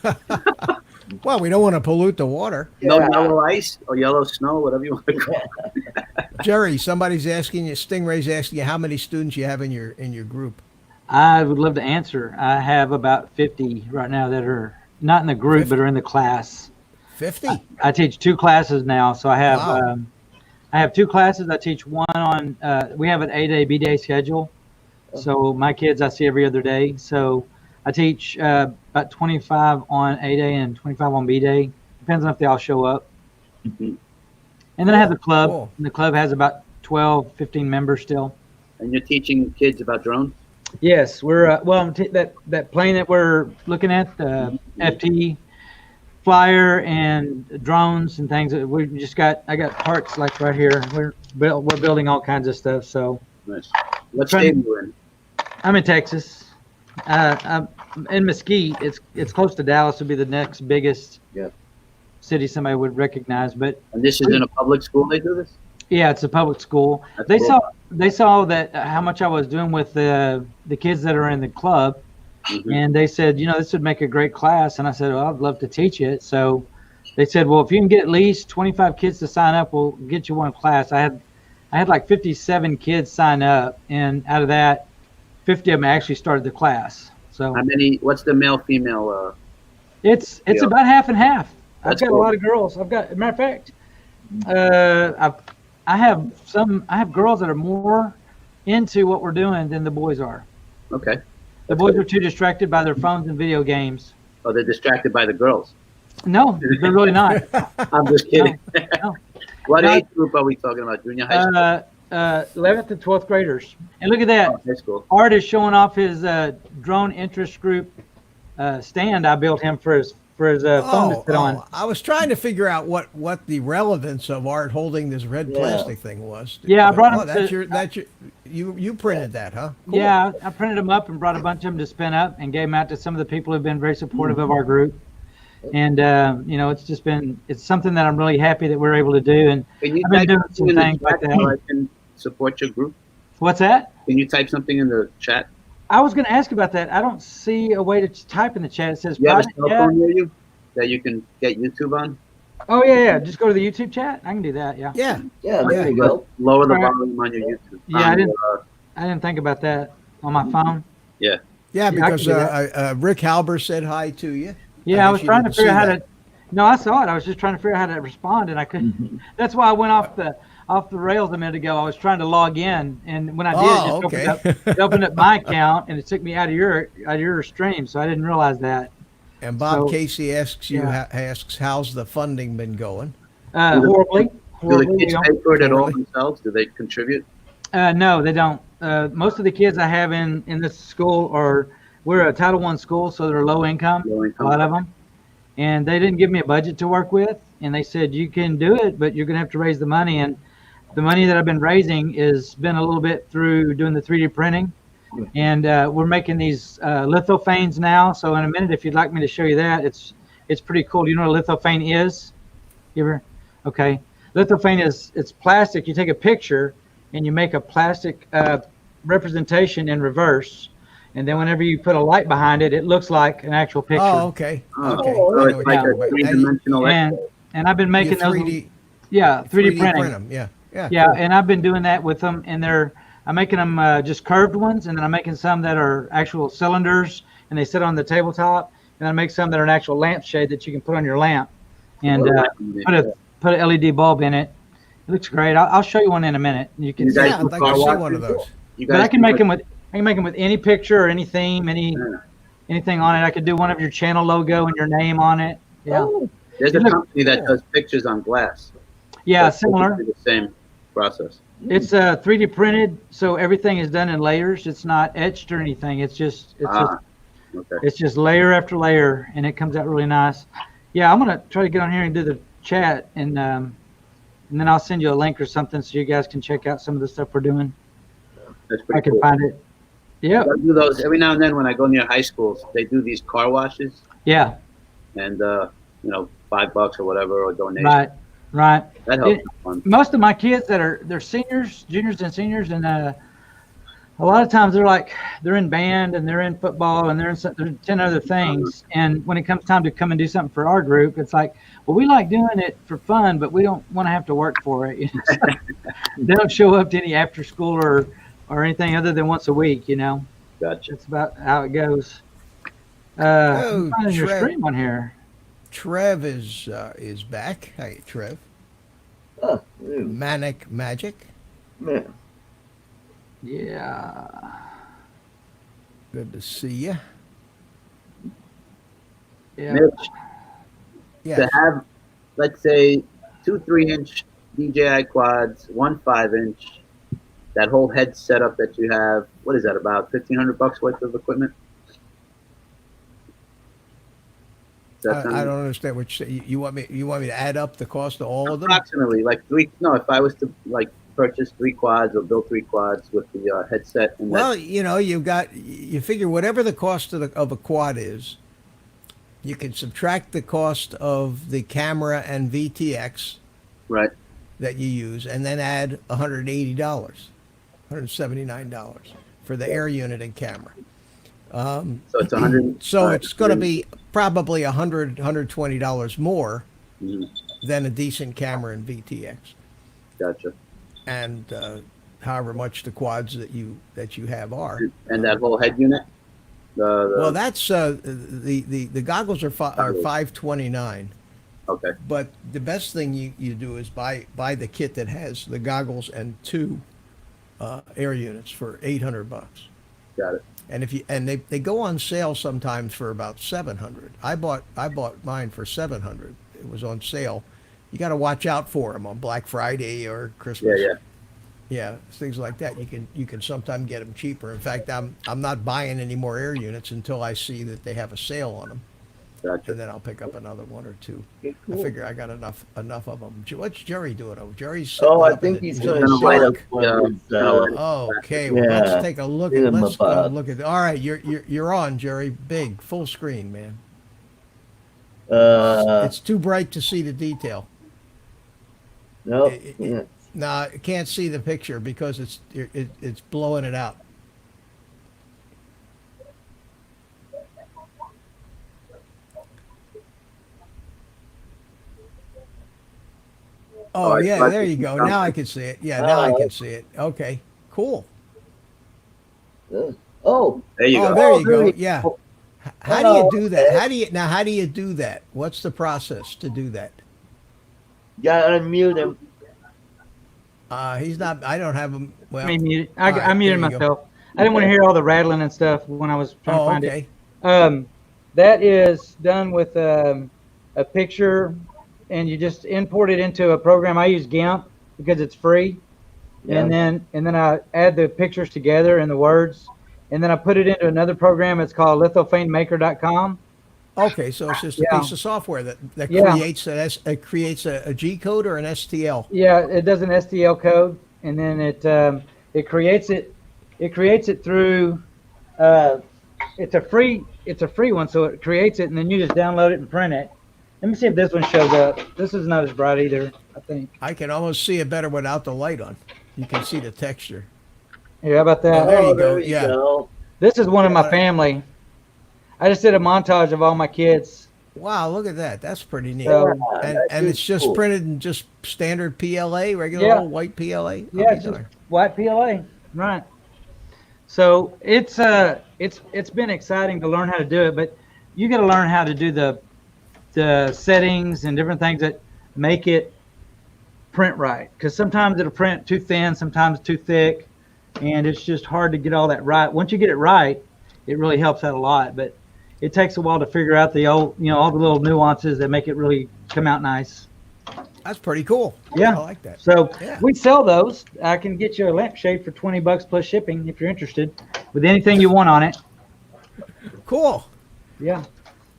Well, we don't want to pollute the water. No Yeah. yellow ice or yellow snow, whatever you want to call it. Jerry, somebody's asking you. Stingray's asking you how many students you have in your group. I would love to answer. I have about 50 right now that are not in the group, but are in the class. 50. I teach 2 classes now, so I have Wow. I have 2 classes. I teach one on, we have an A-day, B-day schedule. So my kids I see every other day. So I teach about 25 on A-day and 25 on B-day. Depends on if they all show up. Mhm. And then I have the club. Cool. And the club has about 12, 15 members still. And you're teaching kids about drones? Yes, we're that plane that we're looking at, the FT flyer and drones and things. We just I got parts like right here. We're building all kinds of stuff. So Nice. What Trying- state are you in? I'm in Texas. I'm in Mesquite. It's close to Dallas. Would be the next biggest Yeah. city somebody would recognize. But And this is in a public school they do this? yeah, it's a public school. That's They cool. saw that how much I was doing with the kids that are in the club. Mhm. And they said, this would make a great class. And I said, well, I'd love to teach it. So they said, well, if you can get at least 25 kids to sign up, we'll get you one class. I had like 57 kids sign up, and out of that, 50 of them actually started the class. So How many, what's the male, female, it's Yeah. about half and half. That's I've got cool. a lot of girls. I've got, matter of fact, I have girls that are more into what we're doing than the boys are. okay. The boys are too distracted by their phones and video games. Oh, they're distracted by the girls. No, they're really not. I'm just kidding. No. What No. age group are we talking about? Junior high school? 11th and 12th graders. And look at that. Oh, high school. Art is showing off his drone interest group stand. I built him for his phone to sit on. I was trying to figure out what the relevance of Art holding this red Yeah. plastic thing was. Yeah, I brought Oh, him that's to- that's your, you printed that, huh? Cool. Yeah, I printed them up and brought a bunch of them to spin up and gave them out to some of the people who've been very supportive of our group. And it's something that I'm really happy that we're able to do. And Can you I've been type doing something some in the things like chat that. so I can support your group? what's that? Can you type something in the chat? I was going to ask about that. I don't see a way to type in the chat. It says You have a private cell chat. phone near you that you can get YouTube on? Oh yeah. Just go to the YouTube chat. I can do that. Yeah. Yeah. Yeah, there you Yeah. go. Lower the All right. volume on your YouTube. Yeah, I On didn't- your, I didn't think about that on my phone. Yeah, I can because do that. Rick Halber said hi to you. Yeah, I guess was you trying to didn't figure see out how that. to. No, I saw it. I was just trying to figure out how to respond, and I couldn't. Mhm. That's why I went off the rails a minute ago. I was trying to log in, and when I did, Oh, it okay. just opened up my account, and it took me out of your stream. So I didn't realize that. And Bob So- Casey asks Yeah. asks how's the funding been going? Horribly. do the Horribly. kids we pay for it at all Totally. themselves? Do they contribute? No, they don't. Most of the kids I have in this school we're a Title I school, so they're low income. Low A income? lot of them, and they didn't give me a budget to work with, and they said you can do it, but you're going to have to raise the money. And the money that I've been raising has been a little bit through doing the 3D printing, and we're making these lithophanes now. So in a minute, if you'd like me to show you that, it's pretty cool. Do you know what a lithophane is? You ever? Okay, lithophane it's plastic. You take a picture and you make a plastic representation in reverse. And then whenever you put a light behind it, it looks like an actual picture. Oh, okay. Oh, Okay. oh, I know So it's what like you're a talking about. three-dimensional And I've been You making those. 3D, Yeah, 3D printing. print them. Yeah. Yeah. Yeah, cool. and I've been doing that with them, and I'm making them just curved ones, and then I'm making some that are actual cylinders, and they sit on the tabletop, and I make some that are an actual lampshade that you can put on your lamp, and put an LED bulb in it. It looks great. I'll show you one in a minute. You can You see. guys Yeah, do I'd like car to see washes? one of those. You But I can do make it- them with any picture or any theme, Yeah. anything on it. I could do one of your channel logo and your name on it. Yeah, Oh, There's a Look- company that Yeah. does pictures on glass. yeah, That's similar. basically the same process. It's 3D printed, so everything is done in layers. It's not etched or anything. Okay. It's just layer after layer, and it comes out really nice. Yeah, I'm gonna try to get on here and do the chat, and then I'll send you a link or something so you guys can check out some of the stuff we're doing. That's I pretty can cool. find it. Yeah, I do those every now and then when I go near high schools. They do these car washes, yeah, and $5 or whatever, or donation. right. That helps. Yeah. with fun. Most of my kids they're seniors, juniors, and seniors, and a lot of times they're in band and they're in football and they're 10 other things. And when it comes time to come and do something for our group, it's like, well, we like doing it for fun, but we don't want to have to work for it. They don't show up to any after school or anything other than once a week. Gotcha. That's about how it goes. Oh, I'm finding your Trev. stream on here. Trev is back. Hey, Trev. Ooh, Manic Magic. man. Yeah. Good to see you. Yeah. Mitch, Yes. to have, let's say, 2 3-inch DJI quads, 1 5-inch, that whole head setup that you have, what is that, about $1,500 worth of equipment? Does that sound- I don't understand what you say. You want me to add up the cost of all of them? Approximately, like 3. No, if I was to like purchase 3 quads or build 3 quads with the headset and Well, you figure whatever the cost of a quad is, you can subtract the cost of the camera and VTX right, that you use, and then add $180, $179 for the air unit and camera. so it's 100. So it's going to be probably $120 more Mhm, than a decent camera and VTX, gotcha. and however much the quads that you have are. And that whole head unit. Well, that's the goggles are $529. Okay, But the best thing you do is buy the kit that has the goggles and 2 air units for $800. got it. And they go on sale sometimes for about $700. I bought mine for $700. It was on sale. You got to watch out for them on Black Friday or Christmas. Yeah. Yeah, things like that. You can sometimes get them cheaper. In fact, I'm not buying any more air units until I see that they have a sale on them, Gotcha. and then I'll pick up another 1 or 2. Okay, I cool. figure I got enough of them. What's Jerry doing? Oh, Jerry's Oh, sitting I up think in he's the- going gonna to light show up, us one of his, Oh, okay. Well, Yeah. let's take a look Hit at. him Let's go about. look at. All right, you're on, Jerry. Big, full screen, man. uh, It's too bright to see the detail. no, it- yeah. No, I can't see the picture because it's blowing it out. Oh, I yeah, tried there to you see go. something. Now I can see it. Yeah, now I Oh. can see it. Okay, cool. Oh, There you Oh, go. there you there go. you Yeah. go. How do you Hello. do that? How do you do that? What's the process to do that? gotta unmute him. He's not. I don't have him. Well, Me muted. all right, I muted there you go. myself. I didn't want to hear all the rattling and stuff when I was trying to Oh, find okay. it. That is done with a picture, and you just import it into a program. I use GIMP because it's free, and then I add the pictures together and the words, and then I put it into another program. It's called lithophanemaker.com. Okay, so it's just a Yeah. piece of software that Yeah. creates a G code or an STL. Yeah, it does an STL code, and then it creates it. It creates it through. It's a free one, so it creates it, and then you just download it and print it. Let me see if this one shows up. This is not as bright either, I think. I can almost see it better without the light on. You can see the texture. Yeah, how about Oh, that? there you Oh, go, there you yeah. go. This is one of my Yeah. family. I just did a montage of all my kids. Wow, look at that. That's pretty neat. So, and that and is it's just cool. printed in just standard PLA, regular Yeah. old white PLA. yeah, Okay, it's just darn. white PLA, right? So it's been exciting to learn how to do it, but you got to learn how to do the settings and different things that make it print right. Because sometimes it'll print too thin, sometimes too thick, and it's just hard to get all that right. Once you get it right, it really helps out a lot. But it takes a while to figure out all the little nuances that make it really come out nice. That's pretty cool. Yeah. I like that. So Yeah. we sell those. I can get you a lampshade for $20 plus shipping if you're interested, with anything you want on it. Cool. Yeah,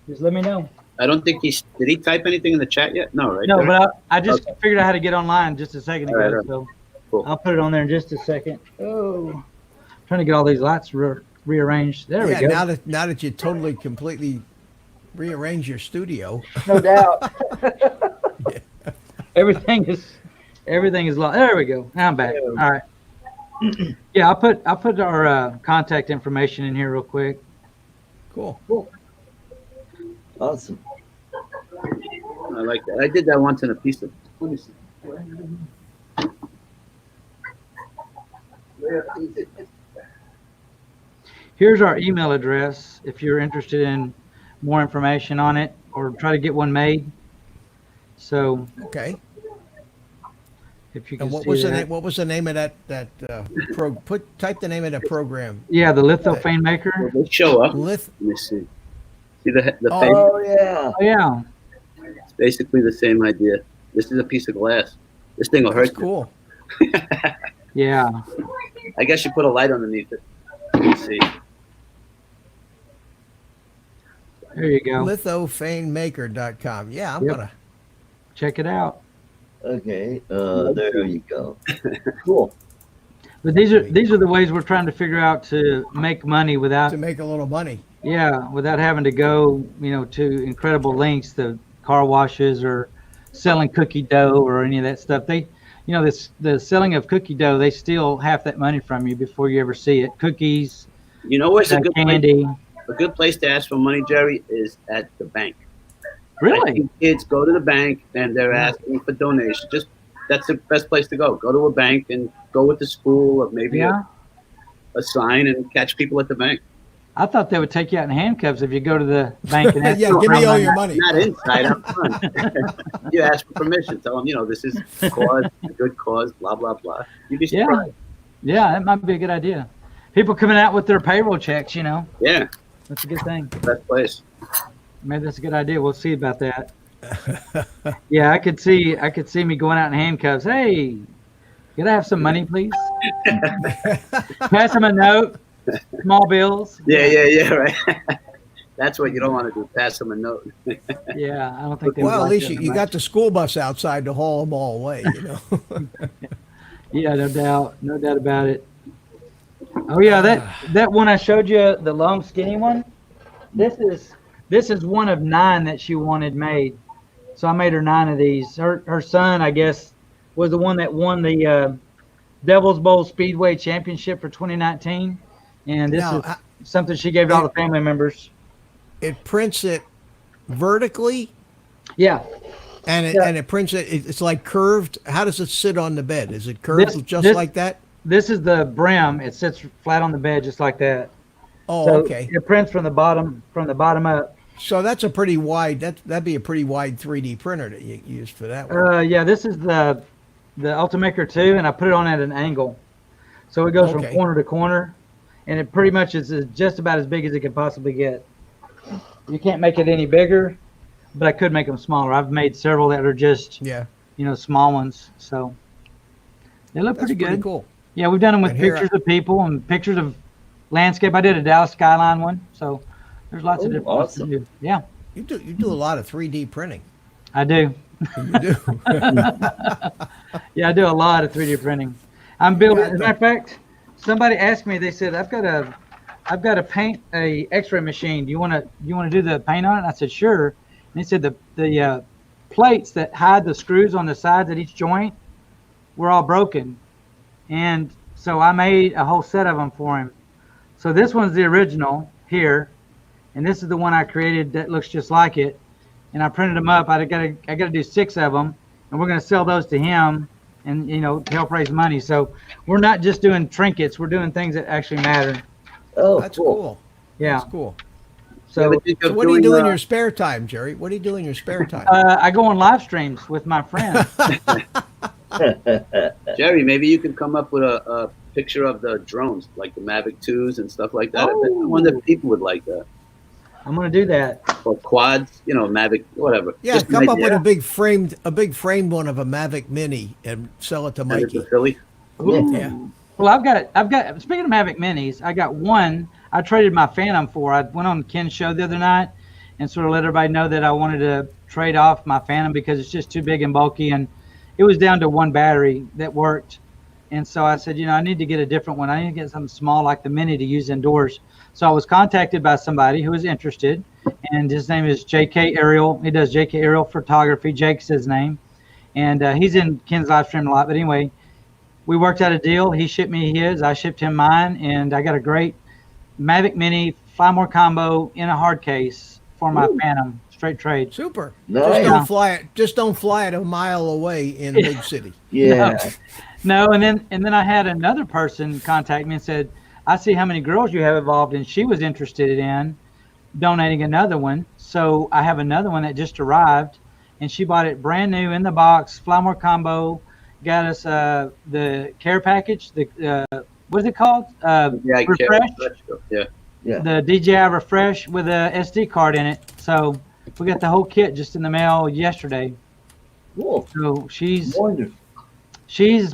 just let me know. I don't think did he type anything in the chat yet? No, right? No, but I just figured out how to get online just a second ago, All right, so cool. I'll put it on there in just a second. Oh, trying to get all these lights rearranged. There Yeah. we go. Now that you totally completely rearrange your studio. No doubt. Everything is lost. There we go. Now I'm back. All right. Yeah, I'll put our contact information in here real quick. Cool. Awesome. I like that. I did that once in a piece of. Let me see. Here's our email address if you're interested in more information on it or try to get one made. So Okay. If you can And what see was the that. name? What was the name of type the name of that program. Yeah, the lithophane maker. They show up. Lith. Let me see. See the Oh. face? Oh yeah. Oh yeah. It's basically the same idea. This is a piece of glass. This thing will That's hurt cool. Yeah. you. I guess you put a light underneath it. Let me see. There you go. Lithophanemaker.com. Yeah, I'm Yep. gonna. Check it out. Okay. There you go. Cool. But these are the ways we're trying to figure out to make money without To make a little money. without having to go, to incredible lengths, the car washes or selling cookie dough or any of that stuff. They, the selling of cookie dough, they steal half that money from you before you ever see it. Cookies, You know where's a good place? candy. A good place to ask for money, Jerry, is at the bank. I Really? see kids go to the bank and they're asking for donations. That's the best place to go. Go to a bank and go with the school or maybe Yeah. a sign and catch people at the bank. I thought they would take you out in handcuffs if you go to the bank and ask Yeah, for give me money. all your money. Not inside, out front. You ask for permission. Tell them, this is a good cause, blah, blah, blah. You'd be Yeah. surprised. Yeah, that might be a good idea. People coming out with their payroll checks, Yeah, that's a good thing. best place. Maybe that's a good idea. We'll see about that. Yeah, I could see me going out in handcuffs. Hey, could I have some money, please? Pass them a note. Small bills. Yeah, right. That's what you don't want to do, pass them a note. Yeah, I don't think they would Well, at like least that you much. got the school bus outside to haul them all away. Yeah, no doubt about it. Oh yeah, that one I showed you, the long skinny one. This is one of 9 that she wanted made. So I made her 9 of these. Her son, I guess, was the one that won the Devil's Bowl Speedway Championship for 2019, and this Now, is something she gave to all the family members. It prints it vertically, Yeah, and Yeah. it prints it. It's like curved. How does it sit on the bed? Is it curved just this- like that? this is the brim. It sits flat on the bed just like that. Oh, So okay. it prints from the bottom up. So that's a pretty wide. That'd be a pretty wide 3D printer that you use for that one. Yeah, this is the Ultimaker 2, and I put it on at an angle, so it goes from Okay. corner to corner, and it pretty much is just about as big as it can possibly get. You can't make it any bigger, but I could make them smaller. I've made several that are just Yeah, small ones, so they look that's pretty good. cool. Yeah, we've done them with And here pictures of people and pictures of landscape. I did a Dallas skyline one, so there's lots of Oh, different ones to awesome. do. Yeah, You do a lot of 3D printing. I do. You do. Yeah, I do a lot of 3D printing. I'm building. Yeah, As a matter of fact, somebody asked me. They said, "I've got to paint a X-ray machine. Do you want to do the paint on it?" And I said, "Sure." And he said the plates that hide the screws on the sides at each joint were all broken, and so I made a whole set of them for him. So this one's the original here, and this is the one I created that looks just like it. And I printed them up. I got to do 6 of them, and we're going to sell those to him, and to help raise money. So we're not just doing trinkets; we're doing things that actually matter. Oh, That's cool. cool. Yeah. That's cool. So Ever think of So what do you do doing, in your spare time, Jerry? What do you do in your spare time? I go on live streams with my friends. Jerry, maybe you could come up with a picture of the drones, like the Mavic 2s and stuff like that. I wonder if people would like that. I'm going to do that. Or quads, Mavic, whatever. Yeah, Just an come up with idea. a big framed one of a Mavic Mini and sell it to Send it Mikey. to Philly. Yeah. Well, I've got. Speaking of Mavic Minis, I got one. I traded my Phantom for. I went on Ken's show the other night and sort of let everybody know that I wanted to trade off my Phantom because it's just too big and bulky, and it was down to one battery that worked. And so I said, I need to get a different one. I need to get something small like the Mini to use indoors. So I was contacted by somebody who was interested, and his name is J.K. Aerial. He does J.K. Aerial Photography. Jake's his name, and he's in Ken's live stream a lot. But anyway, we worked out a deal. He shipped me his. I shipped him mine, and I got a great Mavic Mini Flymore combo in a hard case for my Phantom. Straight trade. Super. Nice. Just don't fly it a mile away in a big city. Yeah. No, and then I had another person contact me and said, I see how many girls you have involved, and she was interested in donating another one. So I have another one that just arrived, and she bought it brand new in the box, Flymore combo, got us the care package. The what is it called? Yeah, I care. Refresh. Yeah. Yeah. The DJI Refresh with a SD card in it. So we got the whole kit just in the mail yesterday. Cool. So she's Wonderful.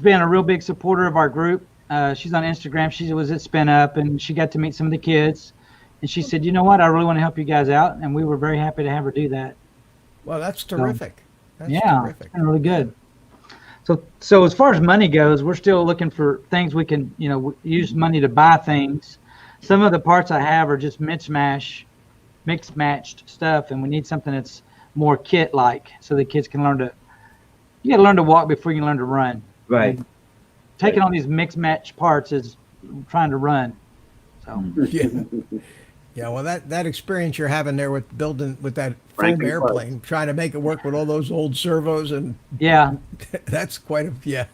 been a real big supporter of our group. She's on Instagram. She was at Spin Up, and she got to meet some of the kids. And she said, "You know what? I really want to help you guys out." And we were very happy to have her do that. Well, that's terrific. That's Yeah, terrific. it's been really good. So as far as money goes, we're still looking for things we can, use money to buy things. Some of the parts I have are just mixed matched stuff, and we need something that's more kit-like, so the kids can learn to. You got to learn to walk before you can learn to run. Right. And taking all these mixed match parts is trying to run. So Yeah. Yeah, well, that experience you're having there with building with that foam Franklin airplane, trying to make it work with all those old servos, and yeah, that's quite a yeah.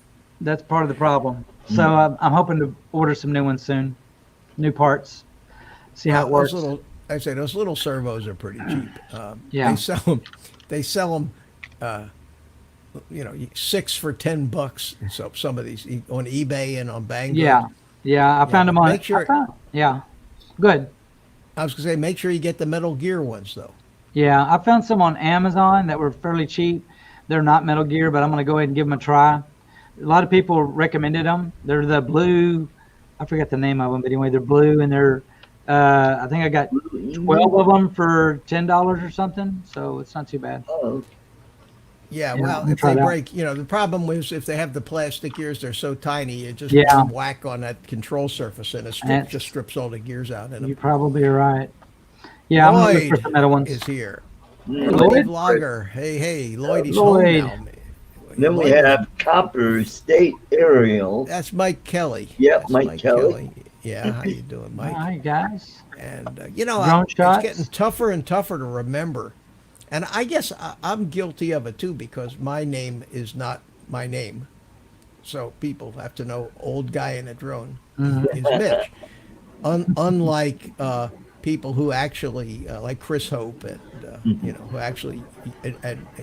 that's part of the problem. So I'm hoping to order some new ones soon, new parts, see how it works. Those little servos are pretty cheap. Yeah. They sell them, 6 for $10, and so some of these on eBay and on Banggood. Yeah, I found them on. Make sure- Yeah, good. I was gonna say, make sure you get the Metal Gear ones though. Yeah, I found some on Amazon that were fairly cheap. They're not Metal Gear, but I'm going to go ahead and give them a try. A lot of people recommended them. They're the blue, I forgot the name of them, but anyway, they're blue, and they're, I think I got 12 of them for $10 or something, so it's not too bad. Oh, Yeah, Yeah, well, I'll if try they that. break, the problem is if they have the plastic gears, they're so tiny, it just Yeah. puts some whack on that control surface, and And- just strips all the gears out. And You probably are right. Yeah, I'm going to look for some metal ones. is here. mm. Lloyd? Vlogger. Hey, Lloyd, he's Lloyd. home now. Then we Lloyd- have Copper State Aerial. That's Mike Kelly. Yep, That's Mike Kelly. Yeah, how you doing, Mike? Hi, guys. And Drone it's shots? getting tougher and tougher to remember. And I guess I'm guilty of it too, because my name is not my name. So people have to know old guy in a drone is Mitch. Unlike people who actually, like Chris Hope, and who actually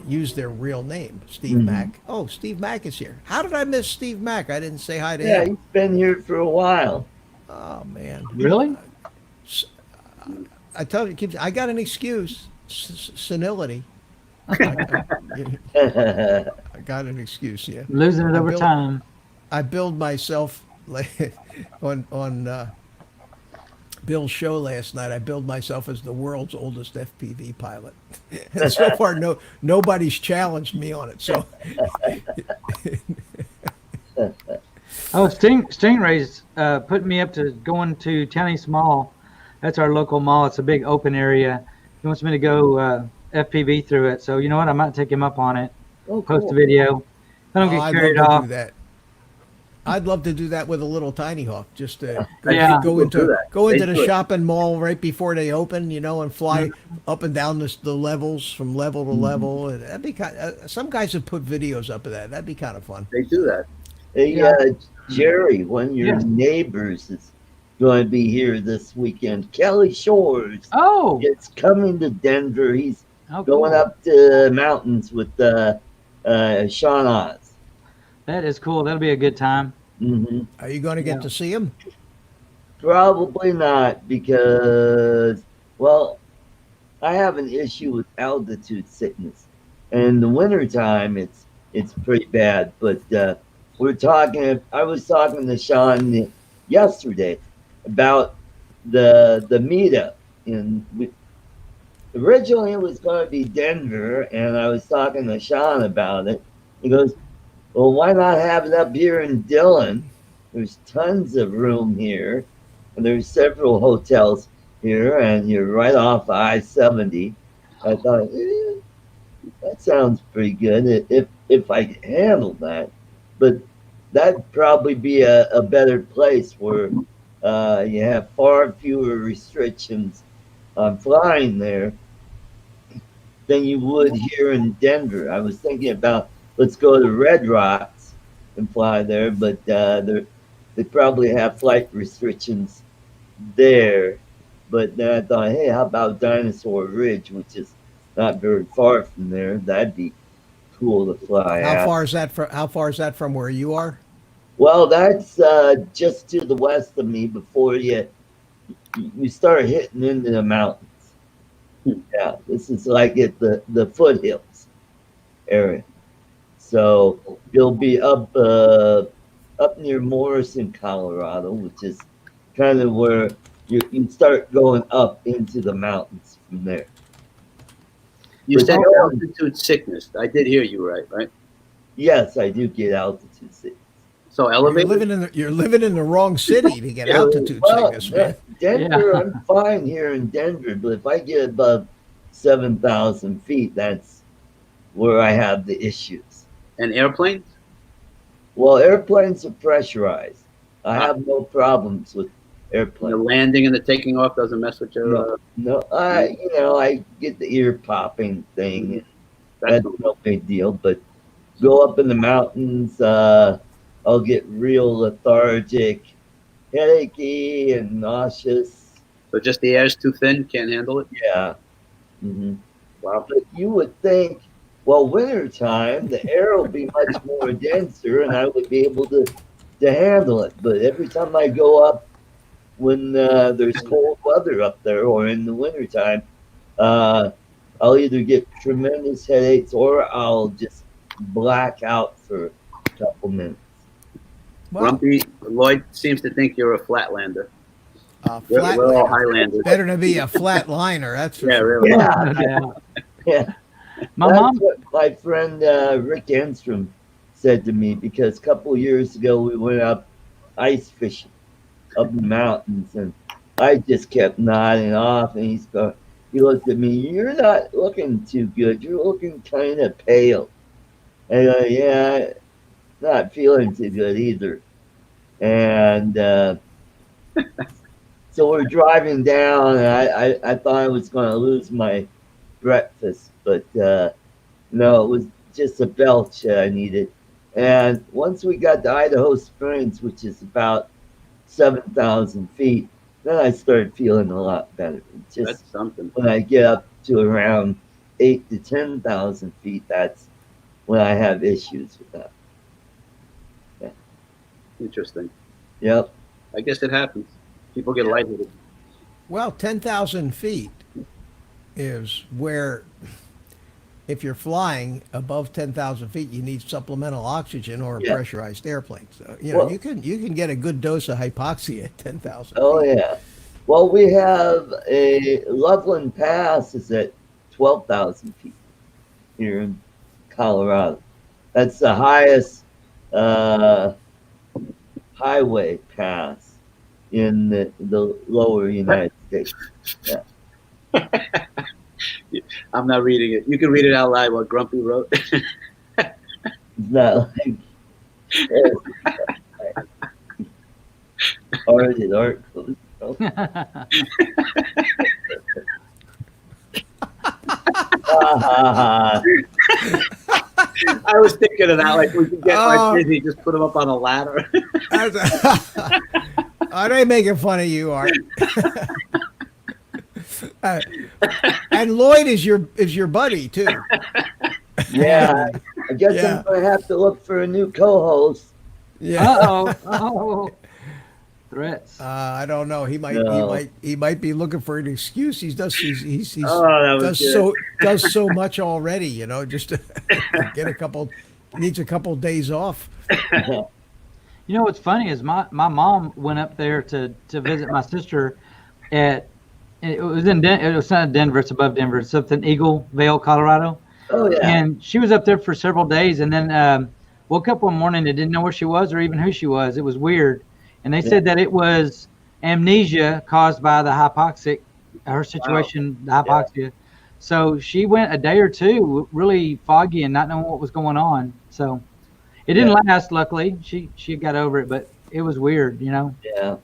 use their real name, Steve Mack. Oh, Steve Mack is here. How did I miss Steve Mack? I didn't say hi to Yeah, him. he's been here for a while. Oh man. Really? I tell you, I got an excuse. Senility. I got an excuse. Yeah, Losing it over Bill- time. I billed myself like, on Bill's show last night. I billed myself as the world's oldest FPV pilot, and so far nobody's challenged me on it. So Oh, Stingray's putting me up to going to Townie Mall. That's our local mall. It's a big open area. He wants me to go FPV through it. So you know what? I might take him up on it. Oh, Post a cool. video. I don't get I'd carried love to off. do that. I'd love to do that with a little tiny hawk. Just to Yeah. go We'll do into that. go into They the do it. shopping mall right before they open, and fly up and down the levels from level to level. And that'd be some guys have put videos up of that. That'd be kind of fun. They do that. Hey, Yeah. Jerry, one of your Yes. neighbors is going to be here this weekend. Kelly Shores Oh, is coming to Denver. He's oh, going cool. up to the mountains with Sean Oz. That is cool. That'll be a good time. Are you going to get Yeah. to see him? Probably not because, well, I have an issue with altitude sickness. And in the wintertime, it's pretty bad. But I was talking to Sean yesterday about the meetup. And originally it was going to be Denver, and I was talking to Sean about it. He goes, well, why not have it up here in Dillon? There's tons of room here, and there's several hotels here, and you're right off I-70. I thought, that sounds pretty good if I could handle that. But that'd probably be a better place where you have far fewer restrictions on flying there than you would here in Denver. I was thinking about let's go to Red Rocks and fly there, but they probably have flight restrictions there. But then I thought, hey, how about Dinosaur Ridge, which is not very far from there? That'd be cool to fly How out. far is that from? How far is that from where you are? Well, that's just to the west of me before you start hitting into the mountains. Yeah, this is like at the foothills area. So you'll be up near Morrison, Colorado, which is kind of where you start going up into the mountains from there. You But said no- altitude sickness. I did hear you right? Yes, I do get altitude sickness. So You're elevated. living in the wrong city to get altitude Well, sickness, man. Denver, Yeah. I'm fine here in Denver, but if I get above 7,000 feet, that's where I have the issues. And airplanes? Well, airplanes are pressurized. I Ah. have no problems with The airplanes. landing and the taking off doesn't mess with your. No, I get the ear popping thing. And That's that's no big deal. But go up in the mountains, I'll get real lethargic, headachy, and nauseous. so just the air's too thin, can't handle it. Yeah. hmm Wow. But you would think, well, wintertime, the air will be much more denser and I would be able to handle it. But every time I go up when there's cold weather up there or in the wintertime, I'll either get tremendous headaches or I'll just black out for a couple minutes. Well, Grumpy Lloyd seems to think you're a flatlander. flat, We're all Highlanders. better to be a flat liner. That's for Yeah, sure. really. Yeah. Yeah. Yeah. My That's mom, what my friend Rick Enstrom said to me because a couple years ago we went up ice fishing up in the mountains and I just kept nodding off and he looked at me, "You're not looking too good. You're looking kind of pale." And I go, "Yeah, not feeling too good either." And so we're driving down and I thought I was going to lose my breakfast, but no, it was just a belch I needed. And once we got to Idaho Springs, which is about 7,000 feet, then I started feeling a lot better. Just That's something. when I get up to around 8 to 10,000 feet, that's when I have issues with that. Interesting. Yep. I guess it happens. People get lightheaded. Well, 10,000 feet is where, if you're flying above 10,000 feet, you need supplemental oxygen or a Yeah. pressurized airplane. So, you know, Well- you can get a good dose of hypoxia at 10,000 Oh feet. yeah. Well, we have a Loveland Pass is at 12,000 feet here in Colorado. That's the highest highway pass in the lower United States. I'm not reading it. You can read it out loud what Grumpy wrote. It's not like arted articles. I was thinking of that. Like we could get Oh. like Disney, just put him up on a ladder. Are they making fun of you, Art? And Lloyd is your buddy too. Yeah, I guess Yeah. I'm gonna have to look for a new co-host. Yeah. uh-oh, oh, threats. I don't know. He might. No. He might be looking for an excuse. He's Oh, that was does good. does so much already. You know, just to get a couple. Needs a couple days off. You know what's funny is my mom went up there to visit my sister it was it was not Denver, it's above Denver, it's up in Eagle Vale, Colorado. Oh yeah. And she was up there for several days and then woke up one morning and didn't know where she was or even who she was. It was weird. And they said that it was amnesia caused by the hypoxic, her situation, the hypoxia. So she went a day or two really foggy and not knowing what was going on. So it didn't last, luckily. She got over it, but it was weird, you know? Yeah.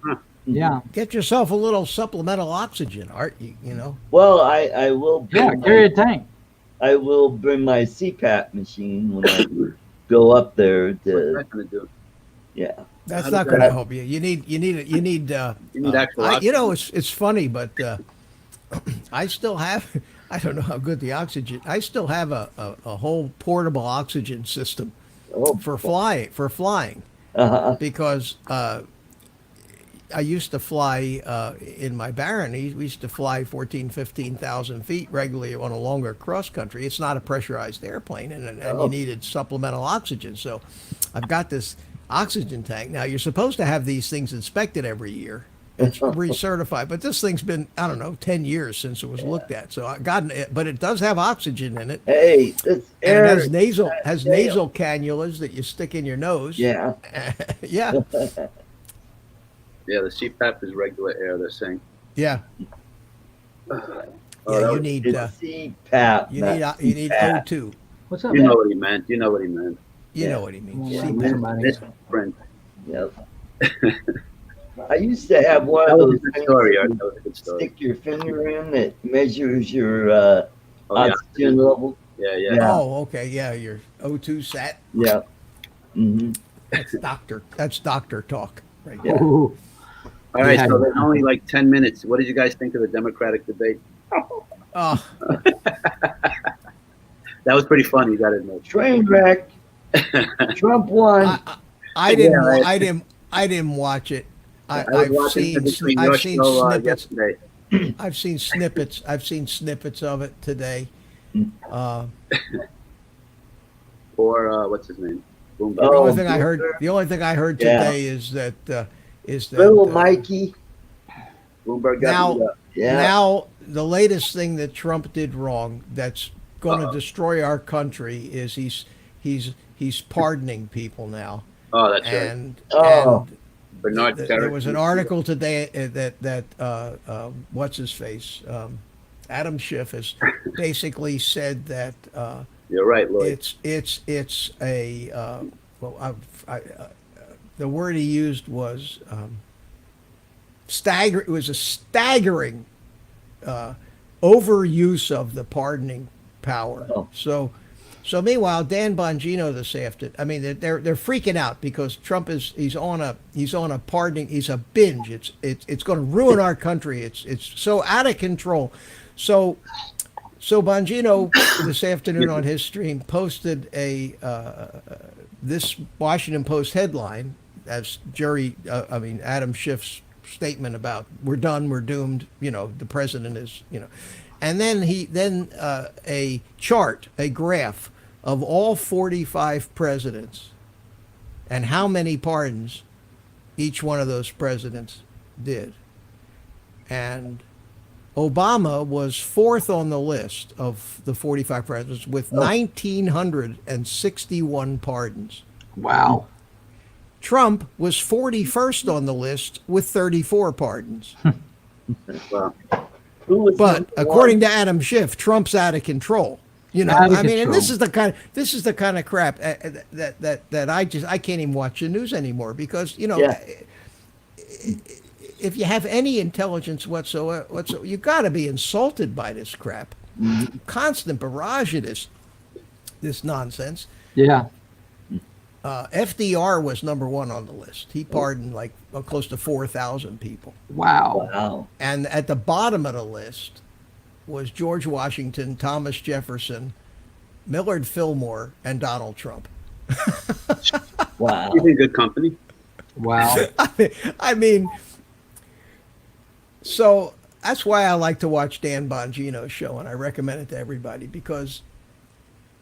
Yeah. Get yourself a little supplemental oxygen, Art. You know. Well, I will. Yeah, bring carry a my, tank. I will bring my CPAP machine when I go up there. What's To that gonna do? yeah. That's How not does going to that- help you. You need. You need actual you know, oxygen. it's funny, but I still have I don't know how good the oxygen. I still have a whole portable oxygen system Oh, for flying because I used to fly in my Baron. We used to fly 14, 15,000 feet regularly on a longer cross country. It's not a pressurized airplane, and Oh. you needed supplemental oxygen. So I've got this oxygen tank. Now you're supposed to have these things inspected every year. It's recertified, but this thing's been, I don't know, 10 years since it was looked at. So I got it, but it does have oxygen in it. Hey, this And air. it has nasal Damn. nasal cannulas that you stick in your nose. Yeah. Yeah. Yeah, the CPAP is regular air, they're saying. Yeah. Oh, Yeah, that you was- need It's CPAP. you not need CPAP. O2. What's up, You man? know what he meant. You know what he meant. You Yeah. know what he means. Yeah, CPAP. somebody. This friend. Yep. I used to have one That of was those a good things story, you Art. That was a good story. stick your finger in that measures your Oh, yeah. oxygen level. Yeah, yeah. Yeah. Oh, okay. Yeah, your O2 sat. Yeah. Hmm. That's doctor talk. Right. Yeah. Ooh. All right, Yeah. so there's only like 10 minutes. What did you guys think of the Democratic debate? Oh, That was pretty funny, you got to admit. Train wreck. Trump won. I didn't. Yeah, right. I didn't watch it. I was I've watching seen. it between your I've seen show snippets. yesterday. I've seen snippets. I've seen snippets of it today. Or what's his name? Bloomberg. The Oh, only thing I heard. Bloomberg? The only thing I heard Yeah. today is that. Little Mikey. Bloomberg now- got beat up. Yeah. Now, the latest thing that Trump did wrong that's going to destroy our country is he's pardoning people now. Oh, that's right. And, Oh. Bernard there was an Terry. article today that what's his face, Adam Schiff has basically said that You're right, Lloyd. it's a the word he used was stagger. It was a staggering overuse of the pardoning power. Oh. So meanwhile, Dan Bongino this afternoon. I mean, they're freaking out because Trump he's on a pardoning. He's a binge. It's going to ruin our country. It's so out of control. So Bongino this afternoon on his stream posted this Washington Post headline as Adam Schiff's statement about we're done, we're doomed. The president is and then a chart, a graph of all 45 presidents and how many pardons each one of those presidents did. And Obama was fourth on the list of the 45 presidents with 1,961 pardons. Wow. Trump was 41st on the list with 34 pardons. Well, Who was But number according one? to Adam Schiff, Trump's out of control. Out of I mean, and this control. is the kind of crap that I can't even watch the news anymore because Yeah. if you have any intelligence whatsoever, you got to be insulted by this crap. Constant barrage of this nonsense. Yeah. FDR was number one on the list. He pardoned like close to 4,000 people. Wow. Wow. And at the bottom of the list was George Washington, Thomas Jefferson, Millard Fillmore, and Donald Trump. Wow. he's in good company. Wow. I mean, so that's why I like to watch Dan Bongino's show, and I recommend it to everybody because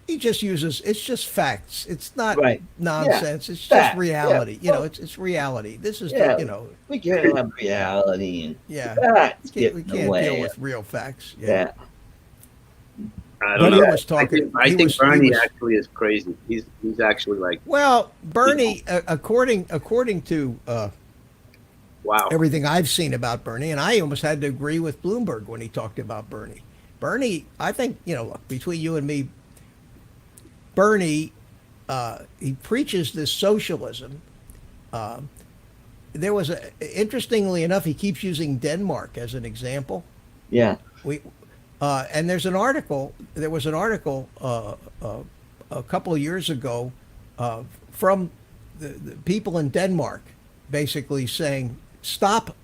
he just it's just facts. It's not Right. nonsense. It's just Facts. reality. Yeah. It's reality. This is, Yeah. the. We can't have reality and Yeah. facts We get can't, in we the can't way. deal with real facts. Yeah. I But don't he know. was talking. I he think was- he Bernie was- actually is crazy. He's actually like, Well, Bernie, according to wow. everything I've seen about Bernie, and I almost had to agree with Bloomberg when he talked about Bernie. Bernie, I think look, between you and me, Bernie, he preaches this socialism. There was interestingly enough, he keeps using Denmark as an example. Yeah. And there was an article a couple of years ago from the people in Denmark basically saying, stop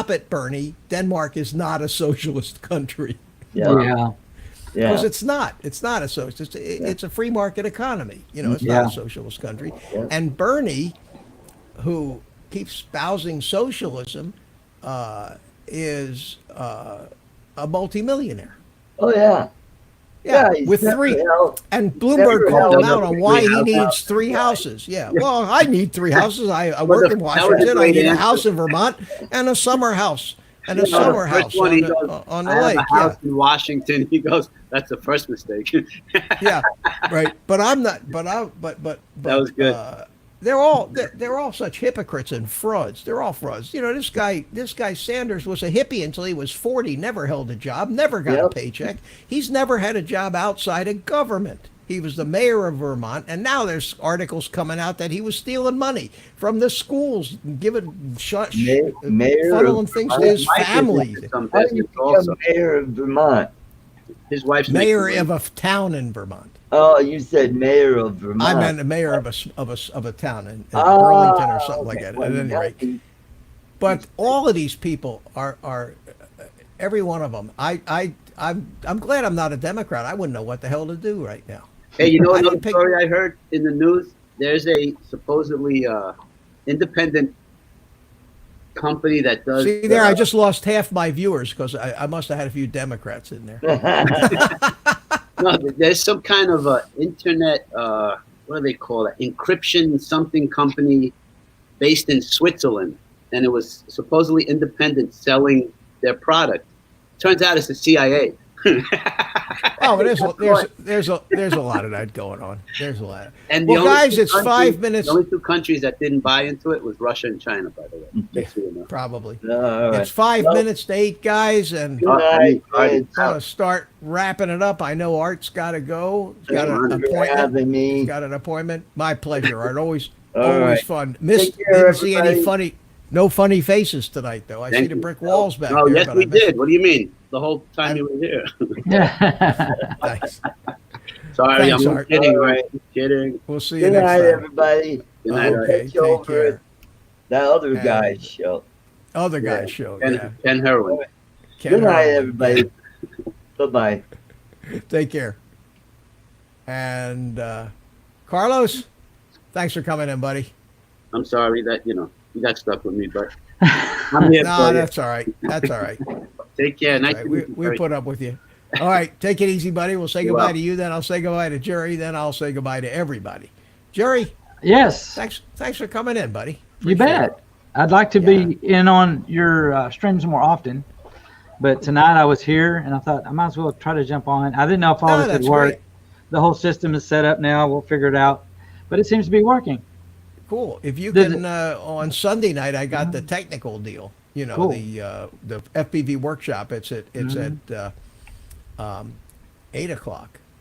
it, Bernie. Denmark is not a socialist country. Yeah. Yeah. Because Yeah. it's not. It's not a socialist. It's a free market economy. You know, it's Yeah. not a socialist country. Yeah. And Bernie, who keeps espousing socialism, is a multimillionaire. Oh yeah. Yeah, he's with never three. held- And Never Bloomberg called him held out up on why he three needs houses. 3 houses. Yeah, well, I need 3 houses. I Well, work that in was a Washington. I great need a answer. house in Vermont and a summer house and a You know, the summer first house one on he the, goes, on the I have lake. a house in Washington. He goes, that's the first mistake. Yeah, right. But I'm not. But That was good. They're all such hypocrites and frauds. They're all frauds. You know, this guy Sanders was a hippie until he was 40. Never held a job. Never got a Yep. paycheck. He's never had a job outside of government. He was the mayor of Vermont, and now there's articles coming out that he was stealing money from the schools, giving Mayor funneling of things to Vermont? his Mike is family. into some How do you business become also. mayor of Vermont? His wife's Mayor making of a town in Vermont. Oh, you said mayor of Vermont. I meant a mayor of a town in Ah, Burlington or something like okay. that. Well, At any now rate, he- but all of these people are every one of them. I'm glad I'm not a Democrat. I wouldn't know what the hell to do right now. Hey, you know I another didn't pick- story I heard in the news? There's a supposedly independent company that does. See there, I just lost half my viewers because I must have had a few Democrats in there. No, there's some kind of internet. What do they call it? Encryption something company based in Switzerland, and it was supposedly independent selling their product. Turns out it's the CIA. Oh, but there's a lot of that going on. There's a lot. And Well, only guys, two it's countries- 5 minutes. The only 2 countries that didn't buy into it was Russia and China, by the way. Just so you know. Probably. All right. It's 5 Well- minutes to 8, guys, and Good night. Right. gonna start wrapping it up. I know Art's got to go. He's got an Thanks for appointment. having me. He's got an appointment. My pleasure, Art. Always All right. fun. Missed. Take care, Didn't see any everybody. no funny faces tonight, though. I see Thank the you. brick walls back Oh, there. yes, but we I missed- did. What do you mean? The whole time you were here. Thanks. Sorry, Thanks, I'm Art. kidding. All right? right. Kidding. We'll see you Good next night, time. everybody. Good night, Art. Okay, Catch take over care. that other And- guy's show. Other Yeah. guy's show. Ken, Yeah. Ken Herwin. Ken Good night, Harlan. everybody. Bye-bye. Take care. And Carlos, thanks for coming in, buddy. I'm sorry that, you got stuck with me, but I'm here No, for you. that's all right. That's all right. Take care. Nice All right, to we meet you, we Barry. put up with you. All right, take it easy, buddy. We'll say You're goodbye welcome. to you, then I'll say goodbye to Jerry, then I'll say goodbye to everybody. Jerry, Yes, thanks for coming in, buddy. you Appreciate bet. it. I'd like to be in on your streams more often, but tonight I was here and I thought I might as well try to jump on. I didn't know if all No, this would that's work. great. The whole system is set up now. We'll figure it out, but it seems to be working. Cool. If you Does can, on Sunday night, I got the technical deal. You know, Cool. the FPV workshop. It's at 8:00,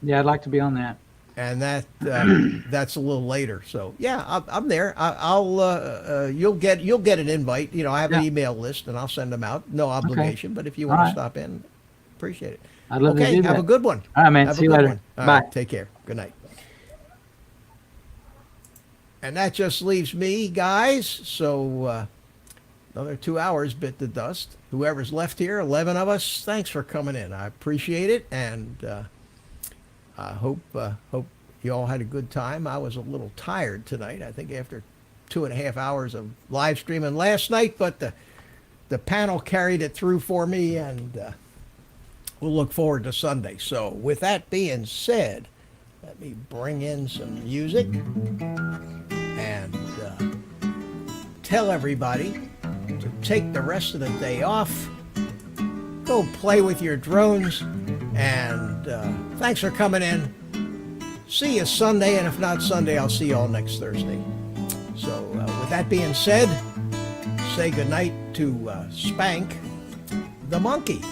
Yeah, I'd like to be on that. and that's a little later. So yeah, I'm there. I'll you'll get an invite. You know, I have an Yeah. email list, and I'll send them out. No obligation, but if you All want to right. stop in, appreciate it. I'd love to Okay, do have that. a good one. All right, man. Have See a you good later. one. All Bye. right, take care. Good night. And that just leaves me, guys. So another 2 hours bit the dust. Whoever's left here, 11 of us, thanks for coming in. I appreciate it, and I hope you all had a good time. I was a little tired tonight. I think after 2.5 hours of live streaming last night, but the panel carried it through for me, and we'll look forward to Sunday. So with that being said, let me bring in some music and tell everybody to take the rest of the day off, go play with your drones, and thanks for coming in. See you Sunday, and if not Sunday, I'll see you all next Thursday. So with that being said, say goodnight to Spank the monkey.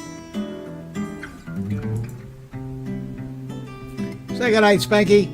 Say goodnight, Spanky.